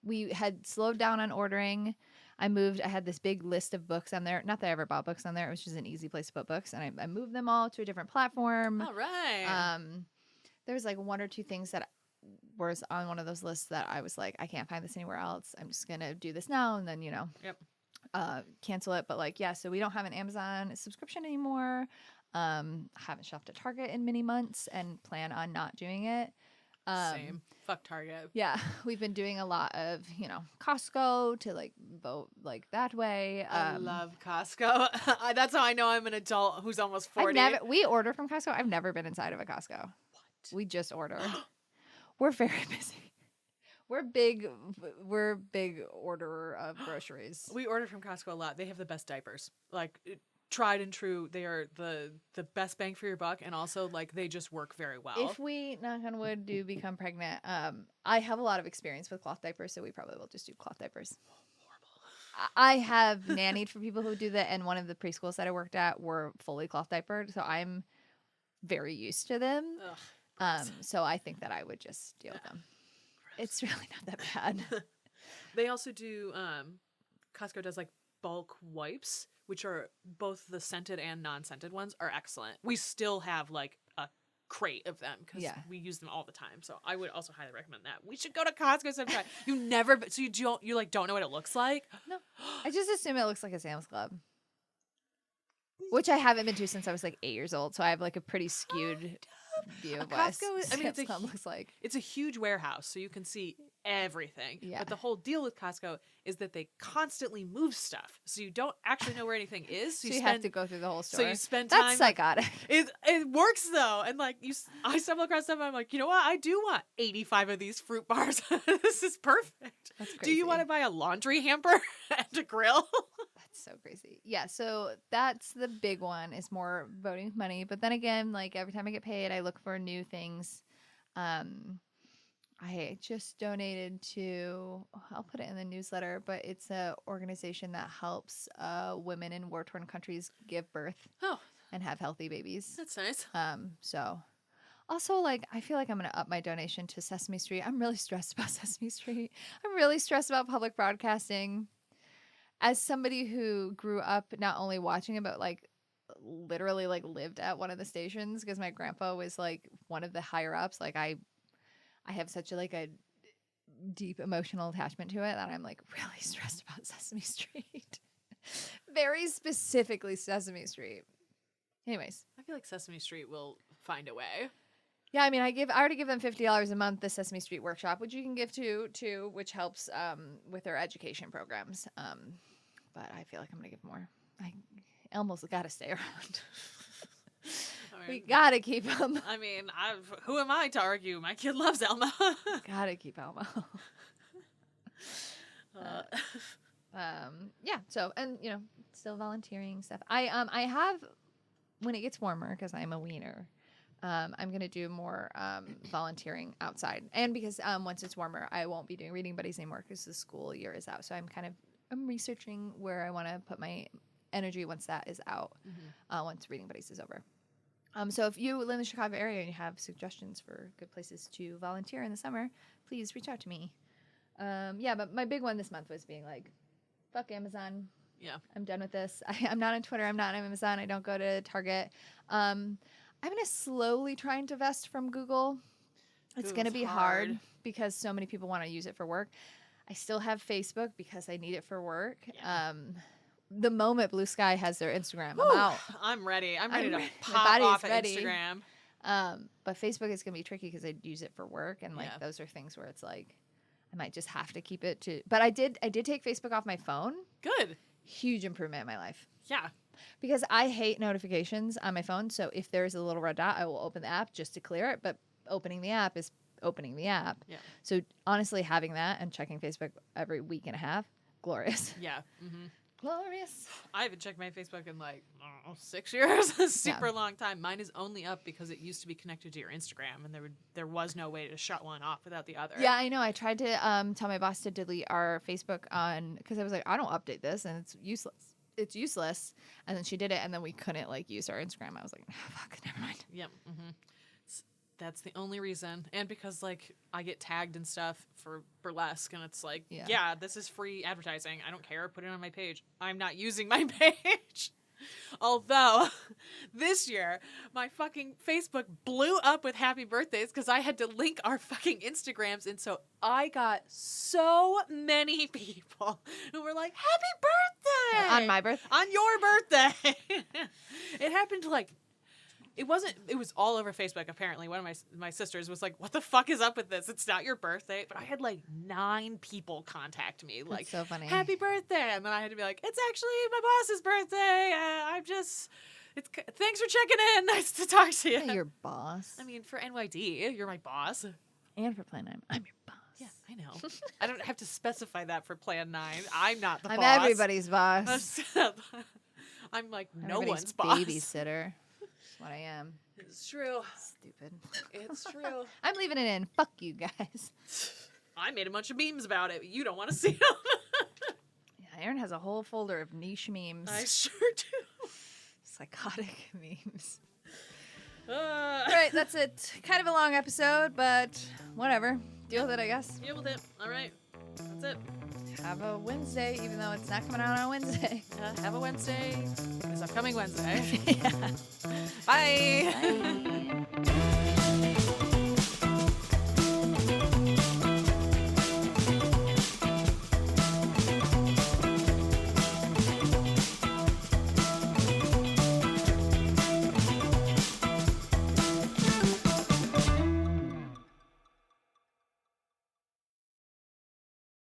we had slowed down on ordering. I had this big list of books on there. Not that I ever bought books on there. It was just an easy place to put books. And I moved them all to a different platform. All right. There was like one or two things that was on one of those lists that I was like, I can't find this anywhere else. I'm just going to do this now. And then, cancel it. But like, yeah, so we don't have an Amazon subscription anymore. I haven't shopped at Target in many months and plan on not doing it. Same. Fuck Target. Yeah, we've been doing a lot of, Costco to like vote like that way. I love Costco. That's how I know I'm an adult who's almost 40. We order from Costco. I've never been inside of a Costco. What? We just order. We're very busy. We're big orderer of groceries. We order from Costco a lot. They have the best diapers. Like tried and true. They are the best bang for your buck, and also like they just work very well. If we, knock on wood, do become pregnant, I have a lot of experience with cloth diapers, so we probably will just do cloth diapers. Horrible. I have nannied for people who do that, and one of the preschools that I worked at were fully cloth diapered, so I'm very used to them. So I think that I would just deal with them. It's really not that bad. They also do. Costco does like bulk wipes, which are both the scented and non-scented ones are excellent. We still have like a crate of them because we use them all the time. So I would also highly recommend that. We should go to Costco sometime. You like don't know what it looks like? No, I just assume it looks like a Sam's Club, which I haven't been to since I was like 8 years old. So I have like a pretty skewed view of what Sam's Club looks like. It's a huge warehouse, so you can see everything. Yeah. But the whole deal with Costco is that they constantly move stuff, so you don't actually know where anything is. So you have to go through the whole store. So you spend time. That's psychotic. It works though, and like I stumble across stuff. And I'm like, you know what? I do want 85 of these fruit bars. This is perfect. That's crazy. Do you want to buy a laundry hamper and a grill? That's so crazy. Yeah, so that's the big one, is more voting with money. But then again, like every time I get paid, I look for new things. I just donated to, I'll put it in the newsletter, but it's an organization that helps women in war-torn countries give birth and have healthy babies. That's nice. So also, like, I feel like I'm going to up my donation to Sesame Street. I'm really stressed about Sesame Street. I'm really stressed about public broadcasting. as somebody who grew up not only watching it, but like literally like lived at one of the stations because my grandpa was like one of the higher ups. Like I have such a deep emotional attachment to it that I'm like really stressed about Sesame Street. Very specifically Sesame Street. Anyways, I feel like Sesame Street will find a way. yeah, I mean, I already give them $50 a month, the Sesame Street Workshop, which you can give to which helps with their education programs. But I feel like I'm gonna give more. Elmo's got to stay around. We gotta keep him. I mean, who am I to argue? My kid loves Elmo. Gotta keep Elmo. Yeah. So, and you know, still volunteering stuff. I have, when it gets warmer, because I'm a wiener. I'm gonna do more volunteering outside, and because once it's warmer, I won't be doing reading buddies anymore because the school year is out. So I'm researching where I want to put my energy once that is out. Once reading buddies is over. So if you live in the Chicago area and you have suggestions for good places to volunteer in the summer, please reach out to me. Yeah, but my big one this month was being like, fuck Amazon. Yeah, I'm done with this. I'm not on Twitter. I'm not on Amazon. I don't go to Target. I'm going to slowly try and divest from Google. It's going to be hard because so many people want to use it for work. I still have Facebook because I need it for work. Yeah. The moment Blue Sky has their Instagram, I'm out. I'm ready. I'm ready to pop off at Instagram. But Facebook is going to be tricky because I use it for work. And like those are things where it's like I might just have to keep it to. But I did take Facebook off my phone. Good. Huge improvement in my life. Yeah. Because I hate notifications on my phone. So if there's a little red dot, I will open the app just to clear it. But opening the app is opening the app. Yeah. So honestly, having that and checking Facebook every week and a half, glorious. Yeah. Mm-hmm. Glorious. I haven't checked my Facebook in like 6 years. A super long time. Mine is only up because it used to be connected to your Instagram, and there was no way to shut one off without the other. Yeah, I know. I tried to tell my boss to delete our Facebook because I was like, I don't update this, and it's useless. It's useless. And then she did it, and then we couldn't like use our Instagram. I was like, oh, fuck, never mind. Yep. Mm-hmm. That's the only reason. And because, like, I get tagged and stuff for burlesque, and it's like, yeah, this is free advertising. I don't care. Put it on my page. I'm not using my page. Although, this year, my fucking Facebook blew up with happy birthdays because I had to link our fucking Instagrams. And so I got so many people who were like, happy birthday! On my birthday? On your birthday! It happened like... It was all over Facebook, apparently. One of my sisters was like, what the fuck is up with this? It's not your birthday. But I had like 9 people contact me. Like, that's so funny. Happy birthday. And then I had to be like, it's actually my boss's birthday. Thanks for checking in. Nice to talk to you. Your boss. I mean, for NYD, you're my boss. And for Plan 9, I'm your boss. Yeah, I know. I don't have to specify that for Plan 9. I'm not the boss. I'm everybody's boss. I'm like no one's boss. Babysitter. What I am. It's true. Stupid. It's true. I'm leaving it in. Fuck you guys. I made a bunch of memes about it. You don't want to see them. Yeah, Aaron has a whole folder of niche memes. I sure do. Psychotic memes. All right, that's it. Kind of a long episode, but whatever. Deal with it, I guess. Deal with it. All right. That's it. Have a Wednesday, even though it's not coming out on Wednesday. Have a Wednesday. This upcoming Wednesday. Yeah. Bye. Bye.